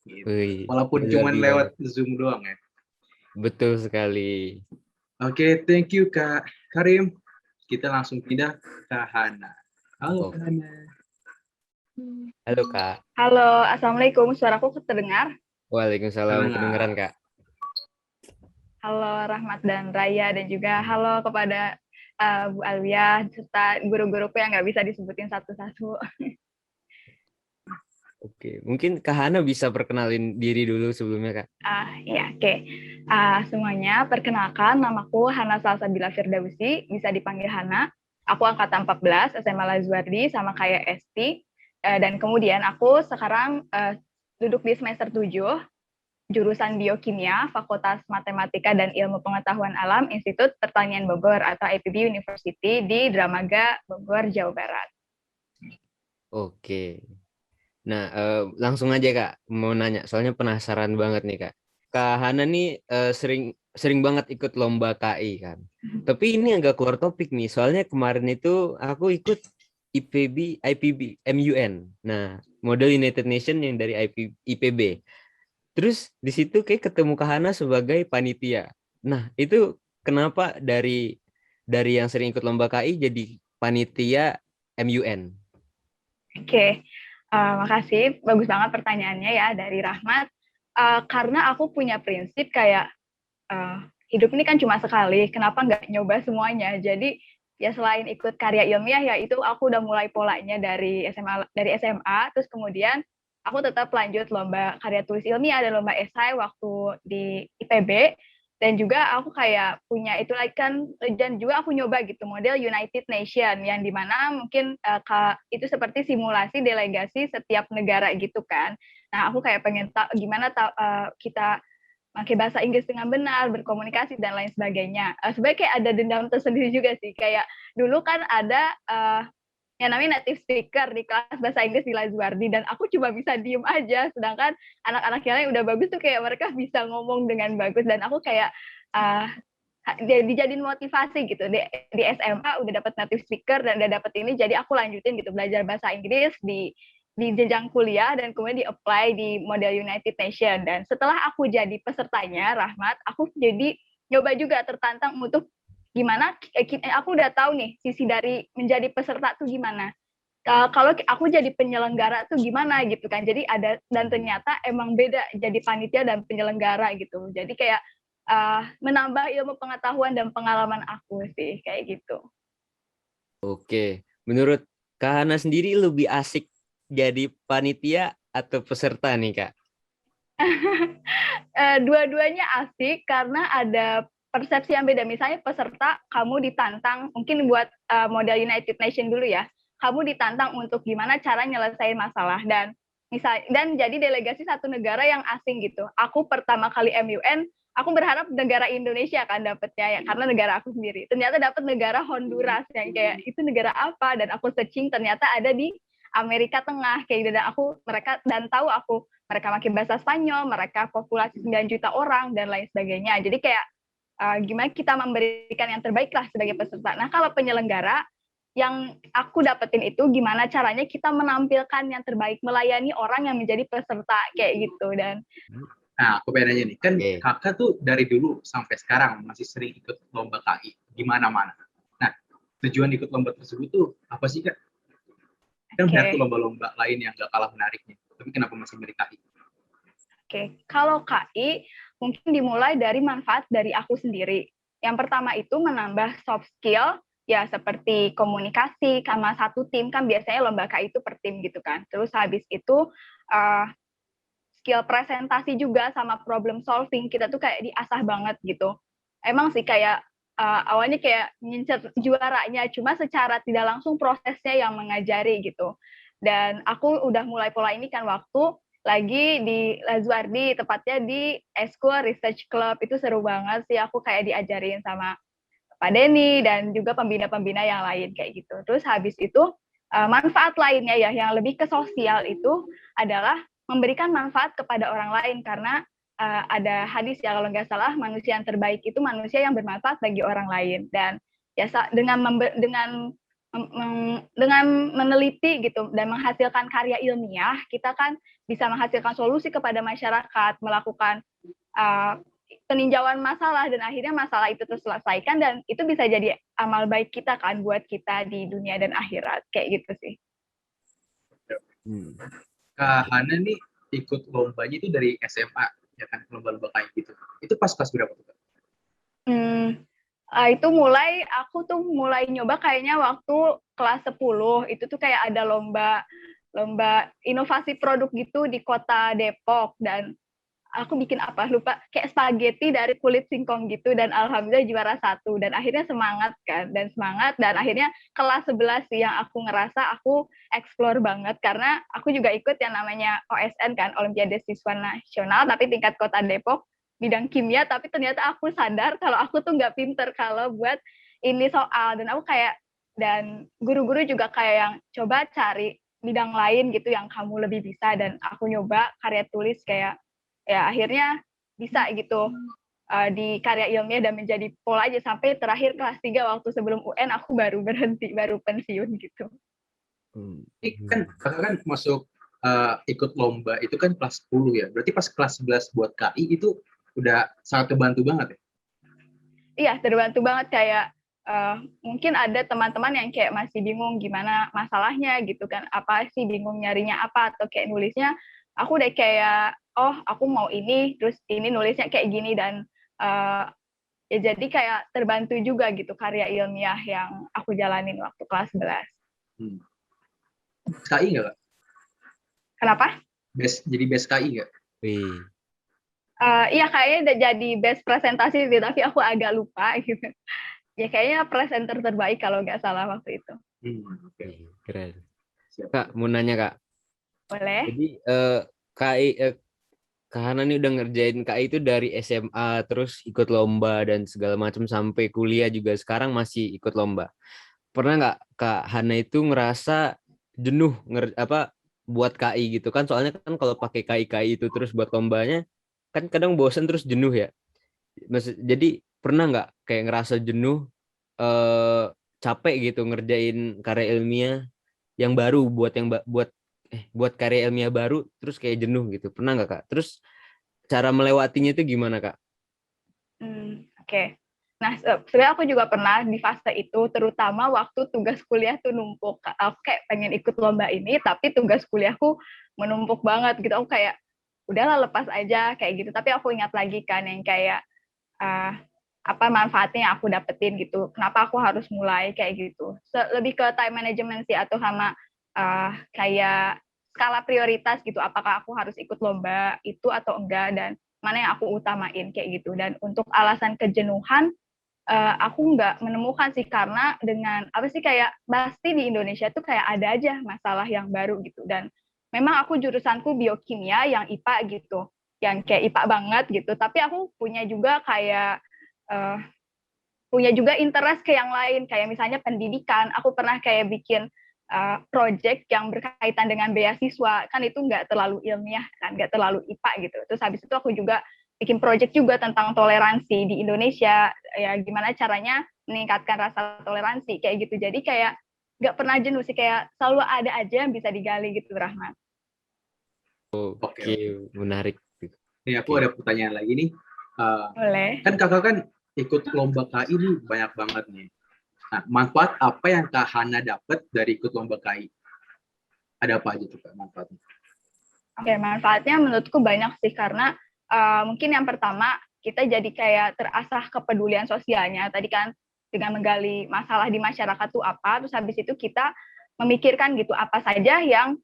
Gitu. Walaupun cuma lewat Zoom doang ya.
Betul sekali.
Oke, thank you Kak Karim. Kita langsung pindah ke Hana. Halo Hana.
Halo Kak.
Halo, assalamualaikum. Suaraku terdengar?
Waalaikumsalam,
Halo.
kedengeran Kak.
Halo Rahmat dan Raya, dan juga halo kepada Bu Alwiyah, serta guru-guruku yang nggak bisa disebutin satu-satu.
Oke, mungkin Kak Hana bisa perkenalin diri dulu sebelumnya Kak.
Ya, oke. Semuanya, perkenalkan, namaku Hana Salsabila Firdausi, bisa dipanggil Hana. Aku angkatan 14, SMA Lazuardi, sama kayak Esti. Dan kemudian aku sekarang duduk di semester 7, jurusan Biokimia, Fakultas Matematika dan Ilmu Pengetahuan Alam, Institut Pertanian Bogor atau IPB University di Dramaga, Bogor, Jawa Barat.
Oke. Nah, langsung aja Kak, mau nanya, soalnya penasaran banget nih Kak. Kak Hana nih sering banget ikut lomba KI kan. Tapi ini agak keluar topik nih, soalnya kemarin itu aku ikut IPB MUN. Nah, model United Nation yang dari IPB. Terus di situ kayak ketemu Kak Hana sebagai panitia. Nah, itu kenapa dari yang sering ikut lomba KI jadi panitia MUN?
Oke. Makasih, bagus banget pertanyaannya ya dari Rahmat. Karena aku punya prinsip kayak hidup ini kan cuma sekali, kenapa nggak nyoba semuanya? Jadi ya selain ikut karya ilmiah ya itu aku udah mulai polanya dari SMA, terus kemudian aku tetap lanjut lomba karya tulis ilmiah dan lomba esai waktu di IPB. Dan juga aku kayak punya itu lagi kan, dan juga aku nyoba gitu model United Nation yang dimana mungkin itu seperti simulasi delegasi setiap negara gitu kan. Nah aku kayak pengen tahu gimana kita pakai bahasa Inggris dengan benar, berkomunikasi dan lain sebagainya. Sebenarnya kayak ada dendam tersendiri juga sih. Kayak dulu kan ada yang namanya native speaker di kelas bahasa Inggris di Lazuardi, dan aku cuma bisa diem aja, sedangkan anak-anak yang lain udah bagus tuh kayak mereka bisa ngomong dengan bagus, dan aku kayak dijadiin motivasi gitu di SMA udah dapat native speaker dan udah dapet ini, jadi aku lanjutin gitu belajar bahasa Inggris di jenjang kuliah dan kemudian di-apply di model United Nation. Dan setelah aku jadi pesertanya, Rahmat, aku jadi nyoba juga tertantang untuk gimana aku udah tahu nih sisi dari menjadi peserta tuh gimana. Kalau aku jadi penyelenggara tuh gimana gitu kan. Jadi ada, dan ternyata emang beda jadi panitia dan penyelenggara gitu. Jadi kayak menambah ilmu pengetahuan dan pengalaman aku sih kayak gitu.
Oke, menurut Kak Hana sendiri lebih asik jadi panitia atau peserta nih Kak?
Dua-duanya asik karena ada persepsi yang beda. Misalnya peserta kamu ditantang, mungkin buat model United Nation dulu ya, kamu ditantang untuk gimana cara nyelesain masalah, dan jadi delegasi satu negara yang asing gitu. Aku pertama kali MUN, aku berharap negara Indonesia kan dapetnya ya, karena negara aku sendiri. Ternyata dapet negara Honduras yang kayak itu negara apa, dan aku searching ternyata ada di Amerika Tengah kayak gitu, dan tahu aku mereka makin bahasa Spanyol, mereka populasi 9 juta orang dan lain sebagainya. Jadi kayak gimana kita memberikan yang terbaik lah sebagai peserta. Nah kalau penyelenggara yang aku dapetin itu gimana caranya kita menampilkan yang terbaik, melayani orang yang menjadi peserta kayak gitu. Dan
nah aku pengen nanya nih, kan kakak tuh dari dulu sampai sekarang masih sering ikut lomba KI di mana-mana. Nah tujuan ikut lomba tersebut tuh apa sih Kak? Kan banyak tuh lomba-lomba lain yang gak kalah menariknya, tapi kenapa masih milih KI?
Kalau KI mungkin dimulai dari manfaat dari aku sendiri. Yang pertama itu menambah soft skill, ya seperti komunikasi sama satu tim, kan biasanya lomba KI itu per tim gitu kan. Terus habis itu skill presentasi juga sama problem solving kita tuh kayak diasah banget gitu. Emang sih kayak awalnya kayak ngincer juaranya, cuma secara tidak langsung prosesnya yang mengajari gitu. Dan aku udah mulai pola ini kan waktu lagi di Lazuardi, tepatnya di Eskul Research Club. Itu seru banget sih, aku kayak diajarin sama Pak Denny dan juga pembina-pembina yang lain kayak gitu. Terus habis itu manfaat lainnya ya yang lebih ke sosial itu adalah memberikan manfaat kepada orang lain, karena ada hadis ya kalau nggak salah, manusia yang terbaik itu manusia yang bermanfaat bagi orang lain. Dan ya dengan meneliti gitu dan menghasilkan karya ilmiah, kita kan bisa menghasilkan solusi kepada masyarakat, melakukan peninjauan masalah, dan akhirnya masalah itu terselesaikan, dan itu bisa jadi amal baik kita kan buat kita di dunia dan akhirat kayak gitu sih.
Kak Hana nih ikut lombanya itu dari SMA, ya kan, lomba-lomba kayak gitu. Itu pas kelas berapa tuh, Kak?
Itu aku tuh mulai nyoba kayaknya waktu kelas 10. Itu tuh kayak ada lomba inovasi produk gitu di kota Depok, dan aku bikin apa lupa, kayak spaghetti dari kulit singkong gitu, dan alhamdulillah juara 1, dan akhirnya semangat dan akhirnya kelas 11 sih yang aku ngerasa aku explore banget, karena aku juga ikut yang namanya OSN kan, Olimpiade Siswa Nasional, tapi tingkat kota Depok, bidang kimia, tapi ternyata aku sadar kalau aku tuh nggak pinter kalau buat ini soal, dan guru-guru juga kayak yang coba cari bidang lain gitu yang kamu lebih bisa, dan aku nyoba karya tulis kayak ya akhirnya bisa gitu di karya ilmiah dan menjadi pol aja sampai terakhir kelas 3 waktu sebelum UN aku baru berhenti, baru pensiun gitu.
Kan kakak kan masuk ikut lomba itu kan kelas 10 ya. Berarti pas kelas 11 buat KI itu udah sangat kebantu banget ya?
Iya, terbantu banget, kayak mungkin ada teman-teman yang kayak masih bingung gimana masalahnya gitu kan, apa sih, bingung nyarinya apa atau kayak nulisnya, aku udah kayak oh aku mau ini, terus ini nulisnya kayak gini, dan ya jadi kayak terbantu juga gitu karya ilmiah yang aku jalanin waktu kelas 11.
KI nggak, Kak?
Kenapa?
Jadi best KI nggak?
Iya, kayaknya udah jadi best presentasi sih, tapi aku agak lupa gitu. Ya kayaknya presenter terbaik kalau nggak salah waktu itu.
Okay.
Keren.
Siap.
Kak, mau nanya, Kak.
Boleh.
Jadi KI Kak Hana nih udah ngerjain KI itu dari SMA, terus ikut lomba dan segala macam sampai kuliah juga sekarang masih ikut lomba. Pernah nggak Kak Hana itu ngerasa jenuh buat KI gitu kan? Soalnya kan kalau pakai KI itu terus buat lombanya kan kadang bosan terus jenuh ya. Jadi pernah nggak kayak ngerasa jenuh, capek gitu ngerjain karya ilmiah yang baru buat karya ilmiah baru terus kayak jenuh gitu, pernah nggak, Kak? Terus cara melewatinya itu gimana, Kak?
Oke. Nah, sebenarnya aku juga pernah di fase itu, terutama waktu tugas kuliah tuh numpuk. Aku kayak pengen ikut lomba ini, tapi tugas kuliahku menumpuk banget gitu. Aku kayak udahlah lepas aja kayak gitu. Tapi aku ingat lagi kan yang kayak apa manfaatnya yang aku dapetin gitu. Kenapa aku harus mulai kayak gitu. Lebih ke time management sih, atau sama kayak skala prioritas gitu. Apakah aku harus ikut lomba itu atau enggak, dan mana yang aku utamain kayak gitu. Dan untuk alasan kejenuhan, aku nggak menemukan sih, karena dengan apa sih, kayak pasti di Indonesia tuh kayak ada aja masalah yang baru gitu. Dan memang aku jurusanku biokimia yang IPA gitu, yang kayak IPA banget gitu. Tapi aku punya juga kayak interest ke yang lain, kayak misalnya pendidikan. Aku pernah kayak bikin project yang berkaitan dengan beasiswa, kan itu nggak terlalu ilmiah kan, nggak terlalu IPA gitu. Terus habis itu aku juga bikin project juga tentang toleransi di Indonesia, ya gimana caranya meningkatkan rasa toleransi kayak gitu. Jadi kayak nggak pernah jenuh sih, kayak selalu ada aja yang bisa digali gitu, Rahmat.
Oke, menarik.
Nih aku ada pertanyaan lagi nih.
Boleh.
Kan kakak kan ikut lomba KI ini banyak banget nih. Nah, manfaat apa yang Kak Hana dapat dari ikut lomba KI? Ada apa aja tuh, Kak, manfaatnya?
Oke, manfaatnya menurutku banyak sih, karena mungkin yang pertama, kita jadi kayak terasah kepedulian sosialnya. Tadi kan dengan menggali masalah di masyarakat tuh apa, terus habis itu kita memikirkan gitu apa aja yang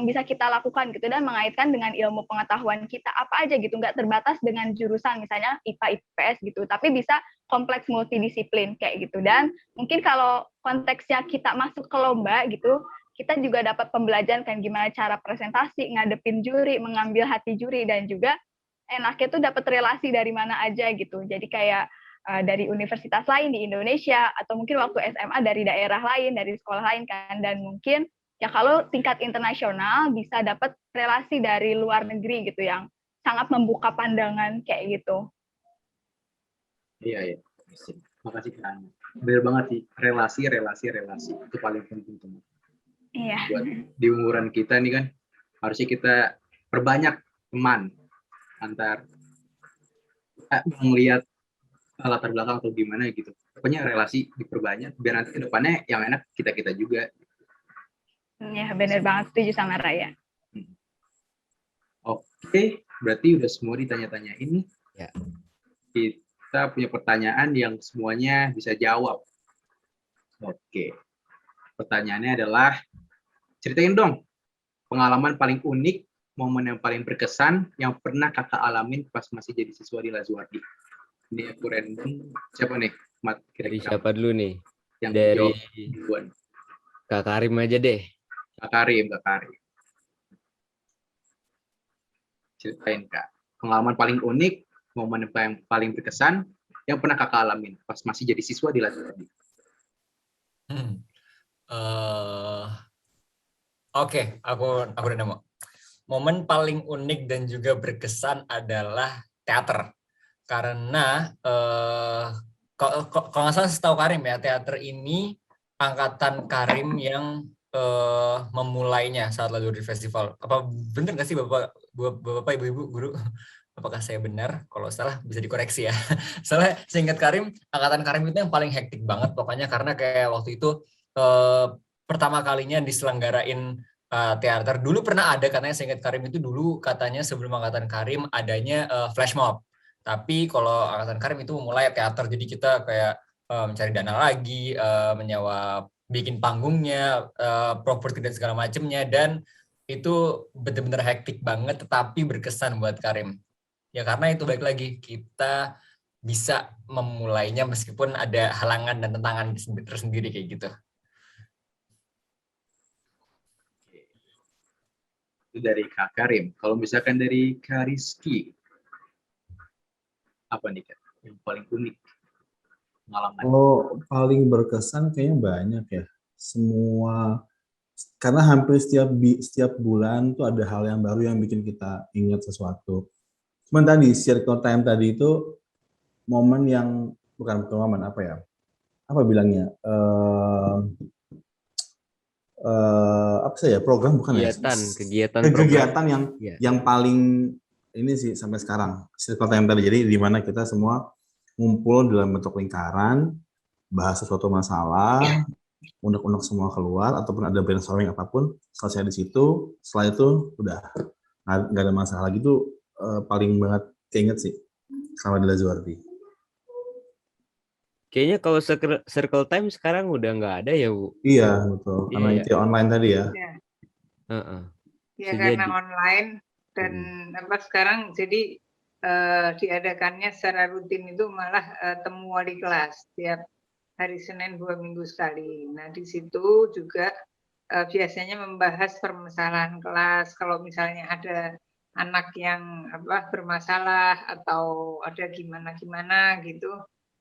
bisa kita lakukan gitu, dan mengaitkan dengan ilmu pengetahuan kita apa aja gitu, nggak terbatas dengan jurusan misalnya IPA IPS gitu, tapi bisa kompleks multidisiplin kayak gitu. Dan mungkin kalau konteksnya kita masuk ke lomba gitu, kita juga dapat pembelajaran kan gimana cara presentasi, ngadepin juri, mengambil hati juri, dan juga enaknya tuh dapat relasi dari mana aja gitu. Jadi kayak dari universitas lain di Indonesia, atau mungkin waktu SMA dari daerah lain, dari sekolah lain kan, dan mungkin ya kalau tingkat internasional bisa dapat relasi dari luar negeri gitu yang sangat membuka pandangan kayak gitu.
Iya. Makasih Kak. Benar banget sih, relasi itu paling penting tuh.
Iya.
Buat di umuran kita nih kan harusnya kita perbanyak teman antar melihat latar belakang atau gimana gitu. Pokoknya relasi diperbanyak biar nanti ke depannya yang enak kita juga.
Ya, benar banget, setuju sama Raya.
Oke, berarti udah semua ditanya-tanya ini.
Ya.
Kita punya pertanyaan yang semuanya bisa jawab. Oke. Pertanyaannya adalah, ceritain dong pengalaman paling unik, momen yang paling berkesan yang pernah kakak alamin pas masih jadi siswa di Lazuardi. Ini aku random. Siapa nih? Mat,
Dari
kira-kira
siapa dulu nih?
yang
Dari
jawab duluan?
Kak Karim aja deh.
Kak Karim. Ceritain Kak. Pengalaman paling unik, momen yang paling berkesan yang pernah kakak alamin pas masih jadi siswa di Lazuardi.
Oke, aku udah nemu. Momen paling unik dan juga berkesan adalah teater. Karena kalau nggak salah setahu Karim ya, teater ini angkatan Karim yang memulainya saat Lazuardi Festival. Apa bener nggak sih Bapak Ibu-Ibu guru? Apakah saya benar? Kalau salah bisa dikoreksi ya. Soalnya seingat Karim, angkatan Karim itu yang paling hektik banget pokoknya, karena kayak waktu itu pertama kalinya diselenggarain teater. Dulu pernah ada, katanya seingat Karim itu dulu katanya sebelum angkatan Karim adanya flash mob. Tapi kalau angkatan Karim itu mulai teater, jadi kita kayak mencari dana lagi, menyewa, bikin panggungnya, properti dan segala macamnya, dan itu benar-benar hektik banget, tetapi berkesan buat Karim. Ya karena itu balik lagi, kita bisa memulainya meskipun ada halangan dan tantangan tersendiri kayak gitu.
Itu dari Kak Karim. Kalau misalkan dari Kak Rizky, apa nih Kak yang paling unik pengalaman?
Kalau paling berkesan kayaknya banyak ya. Semua, karena hampir setiap bulan tuh ada hal yang baru yang bikin kita ingat sesuatu. Cuman tadi circle time tadi itu momen yang bukan momen apa ya? Apa bilangnya? Apa sih ya, program bukan
kegiatan
yang paling ini sih sampai sekarang circle time tadi. Jadi di mana kita semua ngumpul dalam bentuk lingkaran, bahas sesuatu masalah, unek-unek semua keluar, ataupun ada brainstorming apapun, selesai di situ. Setelah itu udah nggak ada masalah lagi. Tuh paling banget keinget sih sama di Lazuardi.
Kayaknya kalau circle time sekarang udah nggak ada ya, Bu?
Iya, betul. Karena itu online tadi ya.
Ya karena online dan sekarang jadi diadakannya secara rutin itu malah temu wali kelas tiap hari Senin 2 minggu sekali. Nah di situ juga biasanya membahas permasalahan kelas. Kalau misalnya ada anak yang bermasalah atau ada gimana gitu,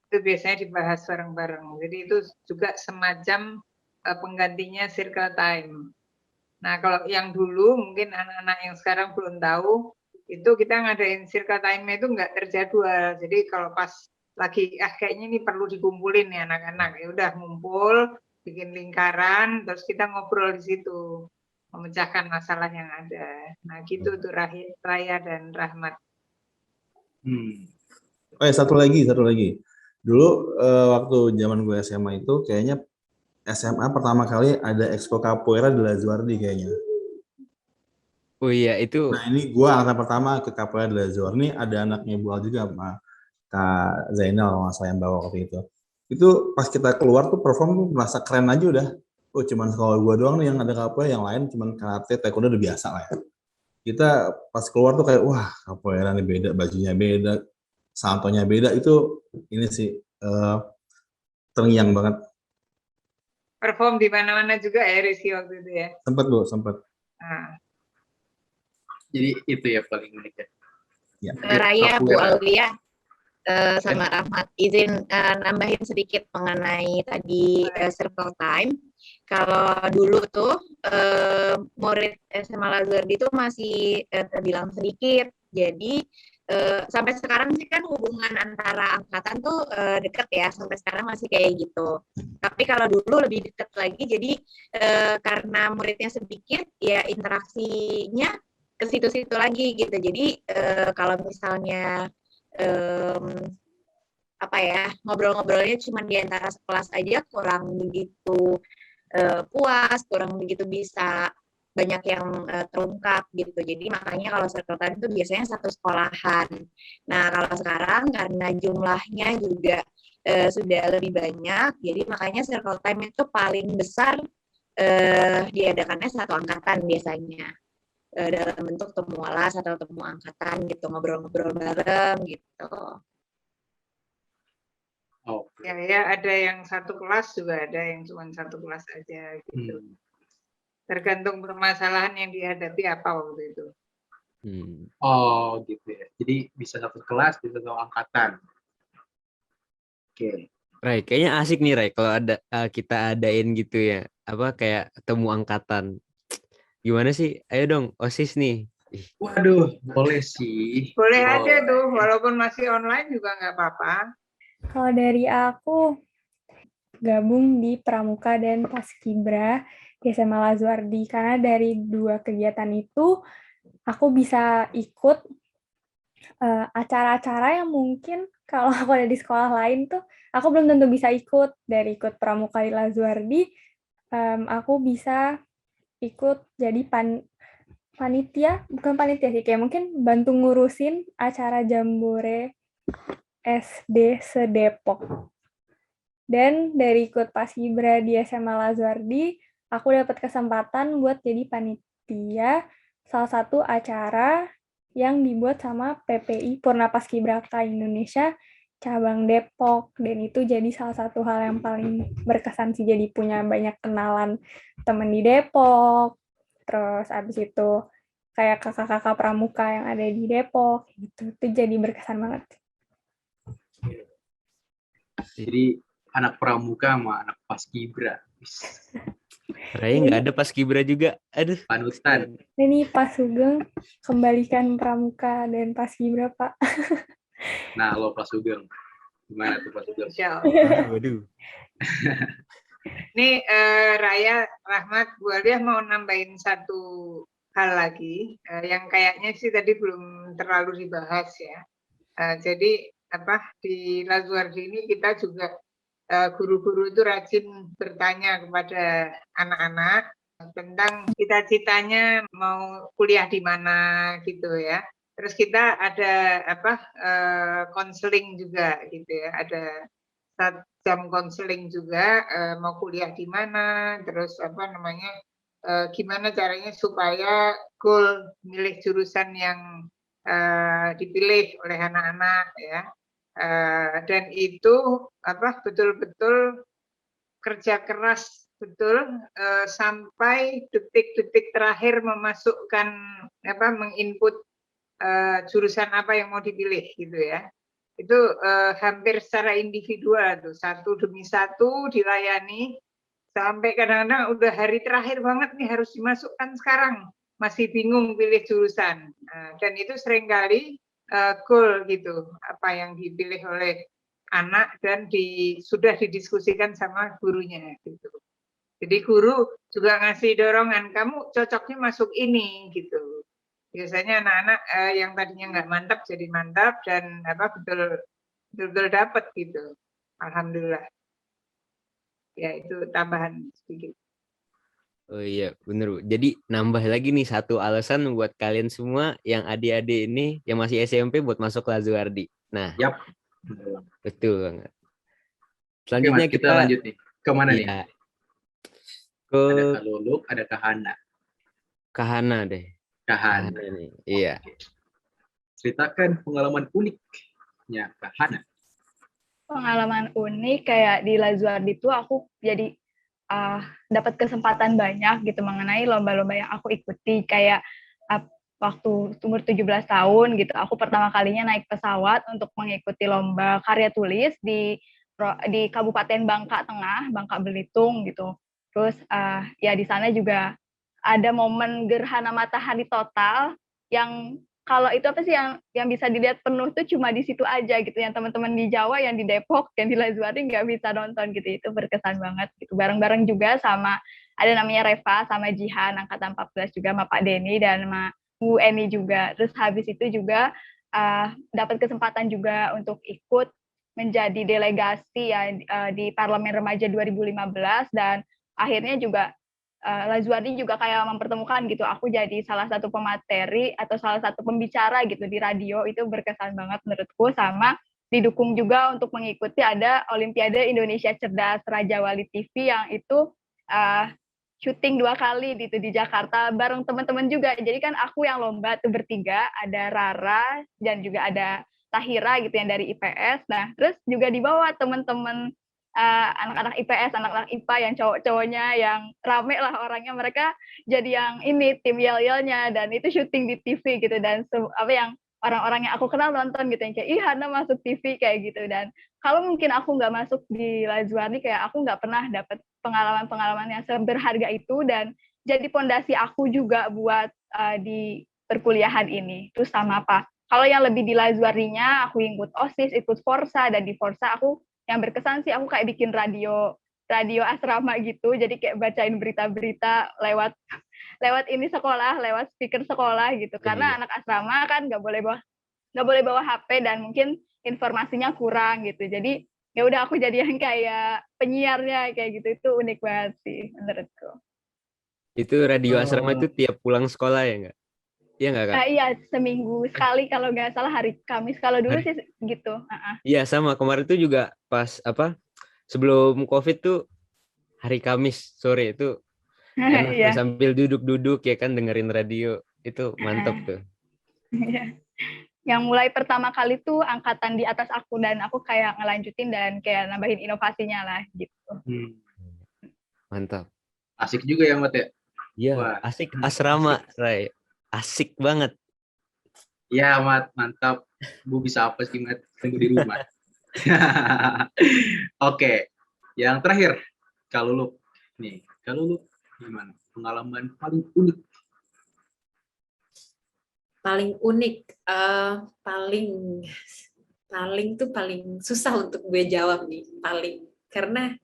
itu biasanya dibahas bareng-bareng. Jadi itu juga semacam penggantinya circle time. Nah kalau yang dulu mungkin anak-anak yang sekarang belum tahu, itu kita ngadain circle time-nya itu nggak terjadwal. Jadi kalau pas lagi kayaknya ini perlu dikumpulin nih anak-anak, ya udah ngumpul, bikin lingkaran, terus kita ngobrol di situ, memecahkan masalah yang ada. Nah gitu tuh Raya dan Rahmat.
Oh ya, satu lagi. Dulu waktu zaman gue SMA itu kayaknya SMA pertama kali ada Expo Capoeira di Lazuardi kayaknya.
Oh iya itu.
Nah ini gue angkatan pertama ke Capoeira di Lazuardi. Ada anaknya Bual juga sama Kak Zainal masa yang bawa waktu itu. Itu pas kita keluar tuh perform tuh merasa keren aja udah. Oh cuman sekolah gue doang nih yang ada Capoeira, yang lain cuman karate, taekwondo udah biasa lah ya. Kita pas keluar tuh kayak wah Capoeira nih beda, bajunya beda, saltonya beda. Itu ini sih terngiang banget.
Perform di mana-mana juga ya Rizky waktu itu ya?
Sempet.
Nah.
Jadi itu ya paling unik ya.
Ya. Raya, Bu Alwia, sama Rahmat, izin nambahin sedikit mengenai tadi circle time. Kalau dulu tuh murid SMA Lazuardi itu masih terbilang sedikit, jadi sampai sekarang sih kan hubungan antara angkatan tuh deket ya, sampai sekarang masih kayak gitu. Tapi kalau dulu lebih deket lagi, jadi karena muridnya sedikit, ya interaksinya ke situ-situ lagi gitu. Jadi kalau misalnya ngobrol-ngobrolnya cuma di antara sekelas aja kurang begitu puas, kurang begitu bisa banyak yang terungkap gitu. Jadi makanya kalau circle time itu biasanya satu sekolahan. Nah kalau sekarang karena jumlahnya juga sudah lebih banyak, jadi makanya circle time itu paling besar diadakannya satu angkatan biasanya, dalam bentuk temu alas atau temu angkatan gitu, ngobrol-ngobrol bareng gitu.
Oh.
Ya ada yang satu kelas juga ada yang cuma satu kelas aja gitu. Tergantung permasalahan yang dihadapi apa waktu itu.
Oh gitu ya. Jadi bisa satu kelas, bisa satu angkatan. Oke.
Rai, kayaknya asik nih Rai kalau ada kita adain gitu ya. Apa kayak temu angkatan. Gimana sih? Ayo dong, OSIS nih.
Waduh, boleh sih.
Boleh aja tuh, walaupun masih online juga nggak apa-apa.
Kalau dari aku gabung di Pramuka dan Paskibra di SMA Lazuardi, karena dari dua kegiatan itu aku bisa ikut acara-acara yang mungkin kalau aku ada di sekolah lain tuh aku belum tentu bisa ikut. Dari ikut Pramuka di Lazuardi, aku bisa ikut jadi panitia, bukan panitia sih, kayak mungkin bantu ngurusin acara Jambore SD se-Depok. Dan dari ikut Paskibra di SMA Lazuardi, aku dapat kesempatan buat jadi panitia salah satu acara yang dibuat sama PPI Purna Paskibraka Indonesia cabang Depok. Dan itu jadi salah satu hal yang paling berkesan sih, jadi punya banyak kenalan teman di Depok. Terus abis itu kayak kakak-kakak pramuka yang ada di Depok gitu. Itu jadi berkesan banget.
Jadi anak pramuka sama anak paskibra.
Raya nggak ada Paskibra juga. Aduh.
Panutan.
Ini Pak Sugeng, kembalikan pramuka dan paskibra, Pak.
Nah, lo Pak Sugeng. Gimana tuh Pak Sugeng?
Waduh.
Nih Raya, Rahmat, Bu Alia mau nambahin satu hal lagi yang kayaknya sih tadi belum terlalu dibahas ya. Jadi di Lazuardi ini kita juga guru-guru itu rajin bertanya kepada anak-anak tentang cita-citanya mau kuliah di mana gitu ya. Terus kita ada konseling juga gitu ya. Ada jam konseling juga mau kuliah di mana, terus gimana caranya supaya goal milih jurusan yang dipilih oleh anak-anak ya. Dan itu betul-betul kerja keras betul sampai detik-detik terakhir memasukkan menginput jurusan apa yang mau dipilih gitu ya. Itu hampir secara individual tuh, satu demi satu dilayani sampai kadang-kadang udah hari terakhir banget nih harus dimasukkan sekarang, masih bingung pilih jurusan. Dan itu seringkali goal gitu, apa yang dipilih oleh anak dan sudah didiskusikan sama gurunya gitu. Jadi guru juga ngasih dorongan, kamu cocoknya masuk ini gitu. Biasanya anak-anak yang tadinya nggak mantap jadi mantap dan betul-betul dapat gitu. Alhamdulillah. Ya itu tambahan sedikit.
Oh iya, bener Bu. Jadi nambah lagi nih satu alasan buat kalian semua yang adik-adik ini yang masih SMP buat masuk Lazuardi. Nah,
Yap.
Betul banget.
Selanjutnya
Oke,
kita lanjut nih. Kemana nih?
Ke
ada Kak Luluk, ada Kak Hana.
Kak Hana deh.
Kak Hana
nih. Iya.
Ceritakan pengalaman uniknya Kak Hana.
Pengalaman unik kayak di Lazuardi itu aku jadi dapat kesempatan banyak gitu mengenai lomba-lomba yang aku ikuti, kayak waktu umur 17 tahun gitu aku pertama kalinya naik pesawat untuk mengikuti lomba karya tulis di Kabupaten Bangka Tengah, Bangka Belitung gitu. Terus ya di sana juga ada momen gerhana matahari total yang kalau itu apa sih yang bisa dilihat penuh tuh cuma di situ aja gitu, yang teman-teman di Jawa, yang di Depok, yang di Lazuardi nggak bisa nonton gitu. Itu berkesan banget gitu. Bareng-bareng juga sama ada namanya Reva sama Jihan angkatan 14 juga, sama Pak Denny dan sama Bu Eni juga. Terus habis itu juga dapat kesempatan juga untuk ikut menjadi delegasi ya di Parlemen Remaja 2015 dan akhirnya juga Lazuardi juga kayak mempertemukan gitu. Aku jadi salah satu pemateri atau salah satu pembicara gitu di radio, itu berkesan banget menurutku. Sama didukung juga untuk mengikuti ada Olimpiade Indonesia Cerdas Raja Wali TV yang itu syuting 2 kali gitu di Jakarta bareng teman-teman juga. Jadi kan aku yang lomba tuh bertiga, ada Rara dan juga ada Tahira gitu yang dari IPS. Nah, terus juga dibawa teman-teman anak-anak IPS, anak-anak IPA yang cowok-cowoknya yang rame lah orangnya, mereka jadi yang ini tim yel-yelnya, dan itu syuting di TV gitu, dan apa yang orang-orang yang aku kenal nonton gitu yang kayak ih Hana masuk TV kayak gitu. Dan kalau mungkin aku nggak masuk di Lazuardi, kayak aku nggak pernah dapat pengalaman-pengalaman yang seberharga itu, dan jadi pondasi aku juga buat di perkuliahan ini. Terus sama apa? Kalau yang lebih di Lazuardinya, aku ikut OSIS, ikut Forsa, dan di Forsa aku yang berkesan sih aku kayak bikin radio asrama gitu, jadi kayak bacain berita-berita lewat ini sekolah, lewat speaker sekolah gitu, karena anak asrama kan nggak boleh bawa HP dan mungkin informasinya kurang gitu. Jadi ya udah aku jadi yang kayak penyiarnya kayak gitu. Itu unik banget sih menurutku.
Itu radio asrama itu tiap pulang sekolah ya nggak? Iya nggak, Kak?
Iya, seminggu sekali kalau nggak salah hari Kamis. Kalau dulu sih gitu.
Iya, sama. Kemarin tuh juga pas sebelum COVID tuh hari Kamis sore itu enak tuh, sambil duduk-duduk ya kan dengerin radio. Itu mantap tuh.
Yang mulai pertama kali tuh angkatan di atas aku, dan aku kayak ngelanjutin dan kayak nambahin inovasinya lah gitu.
Mantap.
Asik juga ya, Mat ya?
Iya, asik asrama, Ray. Asik banget.
Iya, Mat, mantap. Bu bisa apa sih, Mat? Tunggu di rumah. Oke, yang terakhir, kalau lu gimana? Pengalaman paling unik?
Paling unik, paling susah untuk gue jawab nih, karena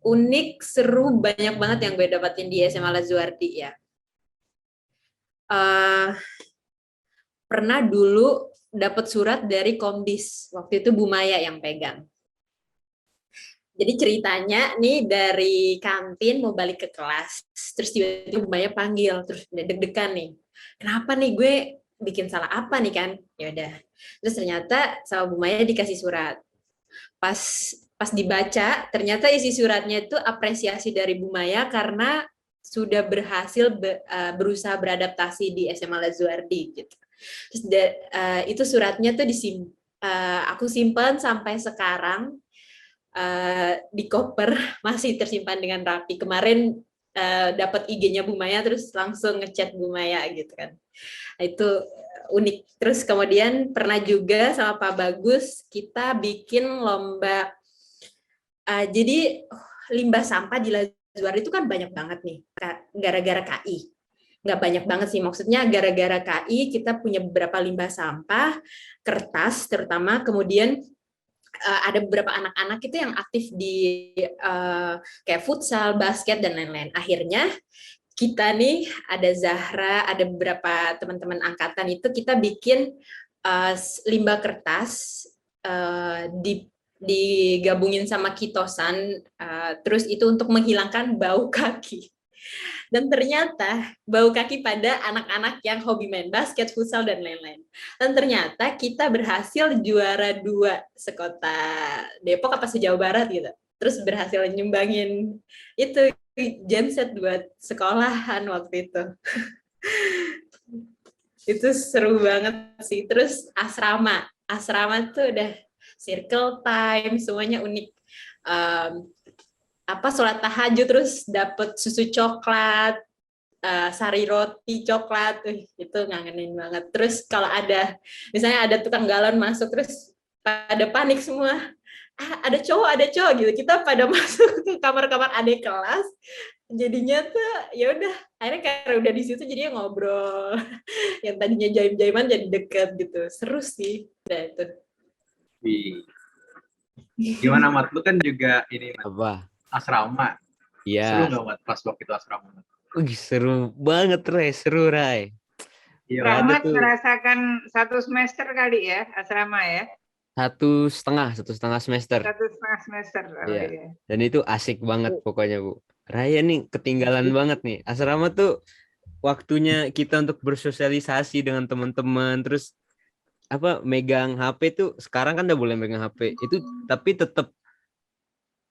unik, seru, banyak banget yang gue dapatin di SMA Lazuardi ya. Pernah dulu dapat surat dari Komdis, waktu itu Bu Maya yang pegang. Jadi ceritanya nih dari kantin mau balik ke kelas, terus tiba-tiba Bu Maya panggil, terus deg-degan nih. Kenapa nih, gue bikin salah apa nih kan? Ya udah. Terus ternyata sama Bu Maya dikasih surat. Pas dibaca, ternyata isi suratnya itu apresiasi dari Bu Maya karena sudah berhasil berusaha beradaptasi di SMA Lazuardi gitu. Terus itu suratnya tuh aku simpan sampai sekarang di koper, masih tersimpan dengan rapi. Kemarin dapat IG-nya Bu Maya, terus langsung ngechat Bu Maya gitu kan. Itu unik. Terus kemudian pernah juga sama Pak Bagus kita bikin lomba. Jadi limbah sampah di Lazuardi itu kan banyak banget nih, gara-gara KI. Nggak banyak banget sih, maksudnya gara-gara KI kita punya beberapa limbah sampah, kertas terutama, kemudian ada beberapa anak-anak itu yang aktif di kayak futsal, basket, dan lain-lain. Akhirnya kita nih, ada Zahra, ada beberapa teman-teman angkatan itu, kita bikin limbah kertas, digabungin sama kitosan, terus itu untuk menghilangkan bau kaki. Dan ternyata bau kaki pada anak-anak yang hobi main basket, futsal, dan lain-lain. Dan ternyata kita berhasil juara 2 sekota Depok apa se-Jawa Barat gitu. Terus berhasil nyumbangin itu genset buat sekolahan waktu itu. Itu seru banget sih. Terus asrama tuh udah circle time, semuanya unik. Sholat tahajud terus dapet susu coklat, sari roti coklat, itu ngangenin banget. Terus kalau misalnya ada tukang galon masuk, terus pada panik semua, ada cowok gitu, kita pada masuk ke kamar-kamar adik kelas, jadinya tuh ya udah, akhirnya karena udah di situ jadinya ngobrol, yang tadinya jaim-jaiman jadi deket gitu, seru sih. Udah itu.
Gimana, Mat? Lu kan juga ini, Mat, asrama.
Iya.
Seru nggak, Mat, pas waktu itu asrama?
Seru banget, Ray. Seru, Ray.
Rahmat merasakan 1 semester kali ya asrama ya?
1,5 semester.
1,5 semester.
Iya. Dan itu asik banget pokoknya, Bu. Raya nih ketinggalan banget nih. Asrama tuh waktunya kita untuk bersosialisasi dengan teman-teman, terus apa megang HP tuh sekarang kan udah boleh megang HP itu, tapi tetap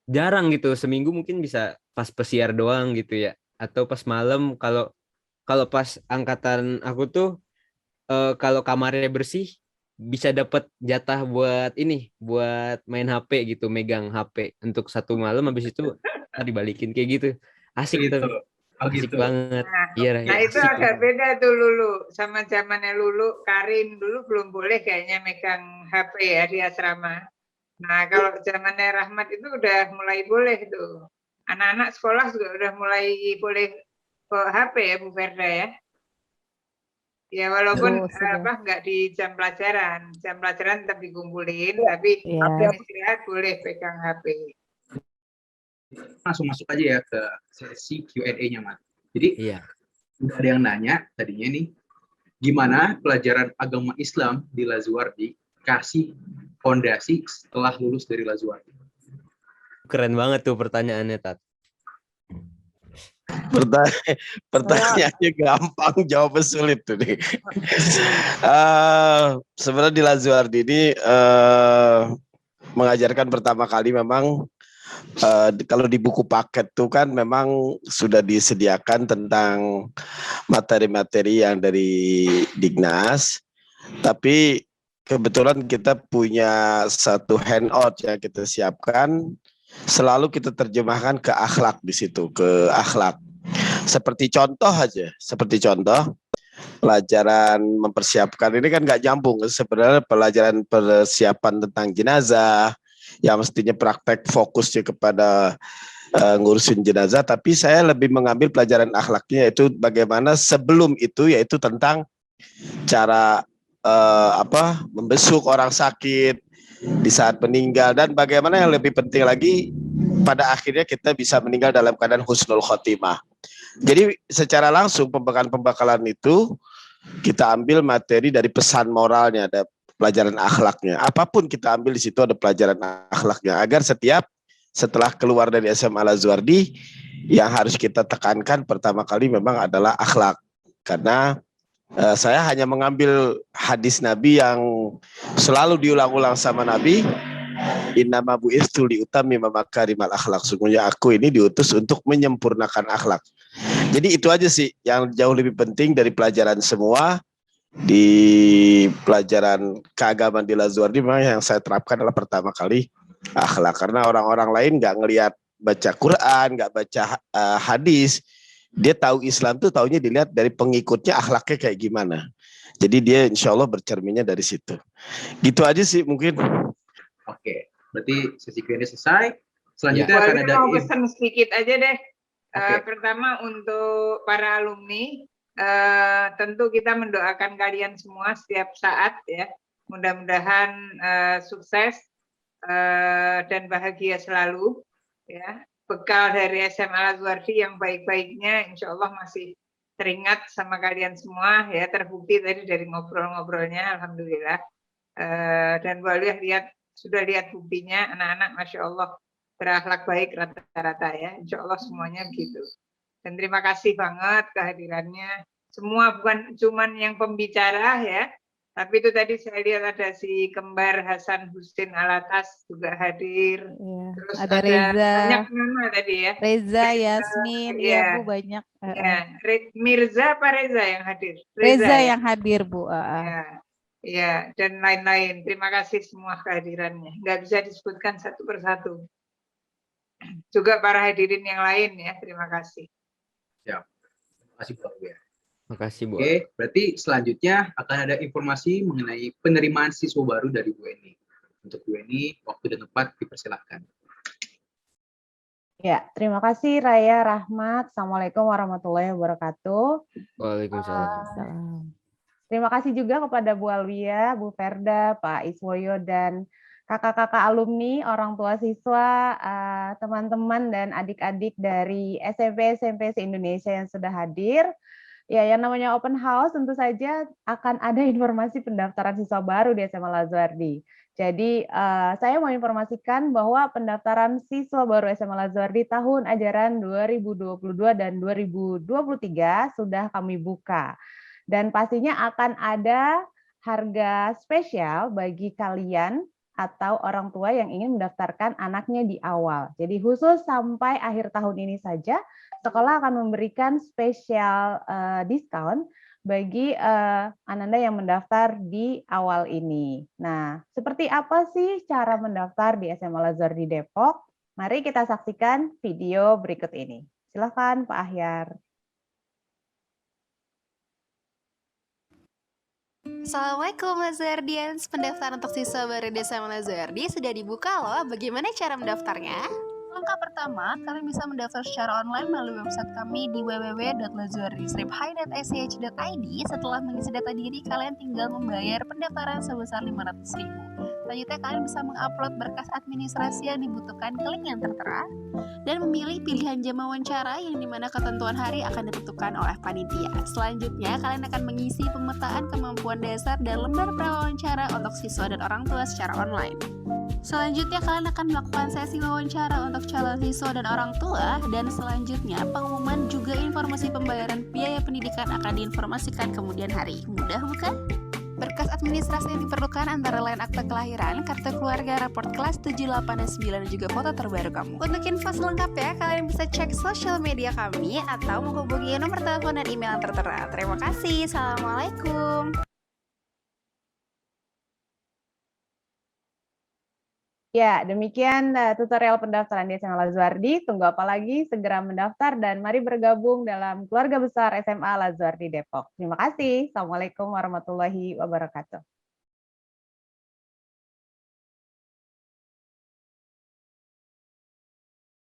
jarang gitu. Seminggu mungkin bisa pas pesiar doang gitu ya, atau pas malam. Kalau kalau pas angkatan aku tuh kalau kamarnya bersih bisa dapat jatah buat ini, buat main HP gitu, megang HP untuk satu malam, habis itu dibalikin kayak gitu. Asik
Gitu.
tuh,
Oh
asik
gitu.
banget. Iya,
Nah itu
asik
agak
banget.
beda tuh Lulu sama zamannya Lulu. Karin dulu belum boleh kayaknya megang HP ya di asrama. Nah kalau zamannya Rahmat itu udah mulai boleh tuh. Anak-anak sekolah juga udah mulai boleh bawa HP ya Bu Verda ya. Ya walaupun
sudah.
nggak di jam pelajaran tetap dikumpulin, tapi
Iya.
jam istirahat boleh pegang HP.
Langsung masuk aja ya ke sesi Q&A-nya, Mat. Jadi
Iya.
udah ada yang nanya tadinya nih, gimana pelajaran agama Islam di Lazuardi kasih fondasi setelah lulus dari Lazuardi?
Keren banget tuh pertanyaannya, Tat.
Pertanyaannya gampang, jawabnya sulit tuh nih. Sebenarnya di Lazuardi ini mengajarkan pertama kali memang kalau di buku paket tuh kan memang sudah disediakan tentang materi-materi yang dari Dignas, tapi kebetulan kita punya satu handout yang kita siapkan, selalu kita terjemahkan ke akhlak di situ, ke akhlak. Seperti contoh aja, pelajaran mempersiapkan ini kan nggak nyambung. Sebenarnya pelajaran persiapan tentang jenazah, yang mestinya praktek fokusnya kepada ngurusin jenazah, tapi saya lebih mengambil pelajaran akhlaknya, yaitu bagaimana sebelum itu, yaitu tentang cara membesuk orang sakit di saat meninggal, dan bagaimana yang lebih penting lagi pada akhirnya kita bisa meninggal dalam keadaan husnul khotimah. Jadi secara langsung pembekalan itu kita ambil materi dari pesan moralnya, ada pelajaran akhlaknya. Apapun kita ambil di situ ada pelajaran akhlaknya, agar setelah keluar dari SMA Lazuardi yang harus kita tekankan pertama kali memang adalah akhlak. Karena saya hanya mengambil hadis Nabi yang selalu diulang-ulang sama Nabi, innama bu'istu liutammima makarimal akhlak. Sungguhnya aku ini diutus untuk menyempurnakan akhlak. Jadi itu aja sih yang jauh lebih penting dari pelajaran semua. Di pelajaran keagamaan di Lazuardi memang yang saya terapkan adalah pertama kali akhlak. Karena orang-orang lain nggak ngelihat baca Quran, nggak baca hadis. Dia tahu Islam tuh taunya dilihat dari pengikutnya akhlaknya kayak gimana. Jadi dia insya Allah bercerminnya dari situ. Gitu aja sih mungkin.
Oke, berarti sesi Q&A selesai. Selanjutnya akan ada
mau pesan sedikit aja deh. Pertama untuk para alumni, tentu kita mendoakan kalian semua setiap saat ya. Mudah-mudahan sukses dan bahagia selalu ya. Bekal dari SMA Lazuardi yang baik-baiknya insya Allah masih teringat sama kalian semua ya, terbukti tadi dari ngobrol-ngobrolnya alhamdulillah. Dan Bu Alwiyah sudah lihat buktinya, anak-anak Masya Allah berakhlak baik rata-rata ya, insya Allah semuanya gitu. Dan terima kasih banget kehadirannya semua, bukan cuman yang pembicara ya, tapi itu tadi saya lihat ada si kembar Hasan Hussein Alatas juga hadir.
Ya,
terus
ada Reza,
banyak nama tadi ya,
Reza, Yasmin, ya Bu, banyak.
Ya, Mirza apa Reza yang hadir?
Reza
ya?
yang hadir Bu.
Ya, dan lain-lain. Terima kasih semua kehadirannya. Nggak bisa disebutkan satu persatu. Juga para hadirin yang lain ya, terima kasih.
Ya, terima kasih Bu Alwiyah.
Terima kasih Bu.
Oke, berarti selanjutnya akan ada informasi mengenai penerimaan siswa baru dari Bu Eni. Untuk Bu Eni, waktu dan tempat dipersilahkan.
Ya, terima kasih Raya, Rahmat. Assalamualaikum warahmatullahi wabarakatuh.
Waalaikumsalam.
Terima kasih juga kepada Bu Alwiyah, Bu Verda, Pak Iswoyo, dan kakak-kakak alumni, orang tua siswa, teman-teman dan adik-adik dari SMP-SMP se-Indonesia yang sudah hadir. Ya, yang namanya open house tentu saja akan ada informasi pendaftaran siswa baru di SMA Lazuardi. Jadi saya mau informasikan bahwa pendaftaran siswa baru SMA Lazuardi tahun ajaran 2022 dan 2023 sudah kami buka. Dan pastinya akan ada harga spesial bagi kalian atau orang tua yang ingin mendaftarkan anaknya di awal. Jadi khusus sampai akhir tahun ini saja, sekolah akan memberikan spesial diskon bagi Ananda yang mendaftar di awal ini. Nah, seperti apa sih cara mendaftar di SMA Lazuardi Depok? Mari kita saksikan video berikut ini. Silakan Pak Ahyar.
Assalamualaikum Lazuardians, pendaftaran untuk siswa baru di SMA Lazuardi sudah dibuka loh. Bagaimana cara mendaftarnya? Langkah pertama, kalian bisa mendaftar secara online melalui website kami di www.lazuardi-hi.sch.id. Setelah mengisi data diri, kalian tinggal membayar pendaftaran sebesar Rp500.000. Selanjutnya, kalian bisa mengupload berkas administrasi yang dibutuhkan ke link yang tertera dan memilih pilihan jam wawancara yang dimana ketentuan hari akan ditentukan oleh panitia. Selanjutnya, kalian akan mengisi pemetaan kemampuan dasar dan lembar prawawancara untuk siswa dan orang tua secara online. Selanjutnya, kalian akan melakukan sesi wawancara untuk calon siswa dan orang tua, dan selanjutnya pengumuman juga informasi pembayaran biaya pendidikan akan diinformasikan kemudian hari. Mudah bukan? Berkas administrasi yang diperlukan antara lain akte kelahiran, kartu keluarga, raport kelas 7, 8, dan 9, dan juga foto terbaru kamu. Untuk info selengkapnya, kalian bisa cek sosial media kami atau menghubungi nomor telepon dan email yang tertera. Terima kasih. Assalamualaikum.
Ya, demikian tutorial pendaftaran di SMA Lazuardi. Tunggu apa lagi? Segera mendaftar dan mari bergabung dalam keluarga besar SMA Lazuardi Depok. Terima kasih. Assalamualaikum warahmatullahi wabarakatuh.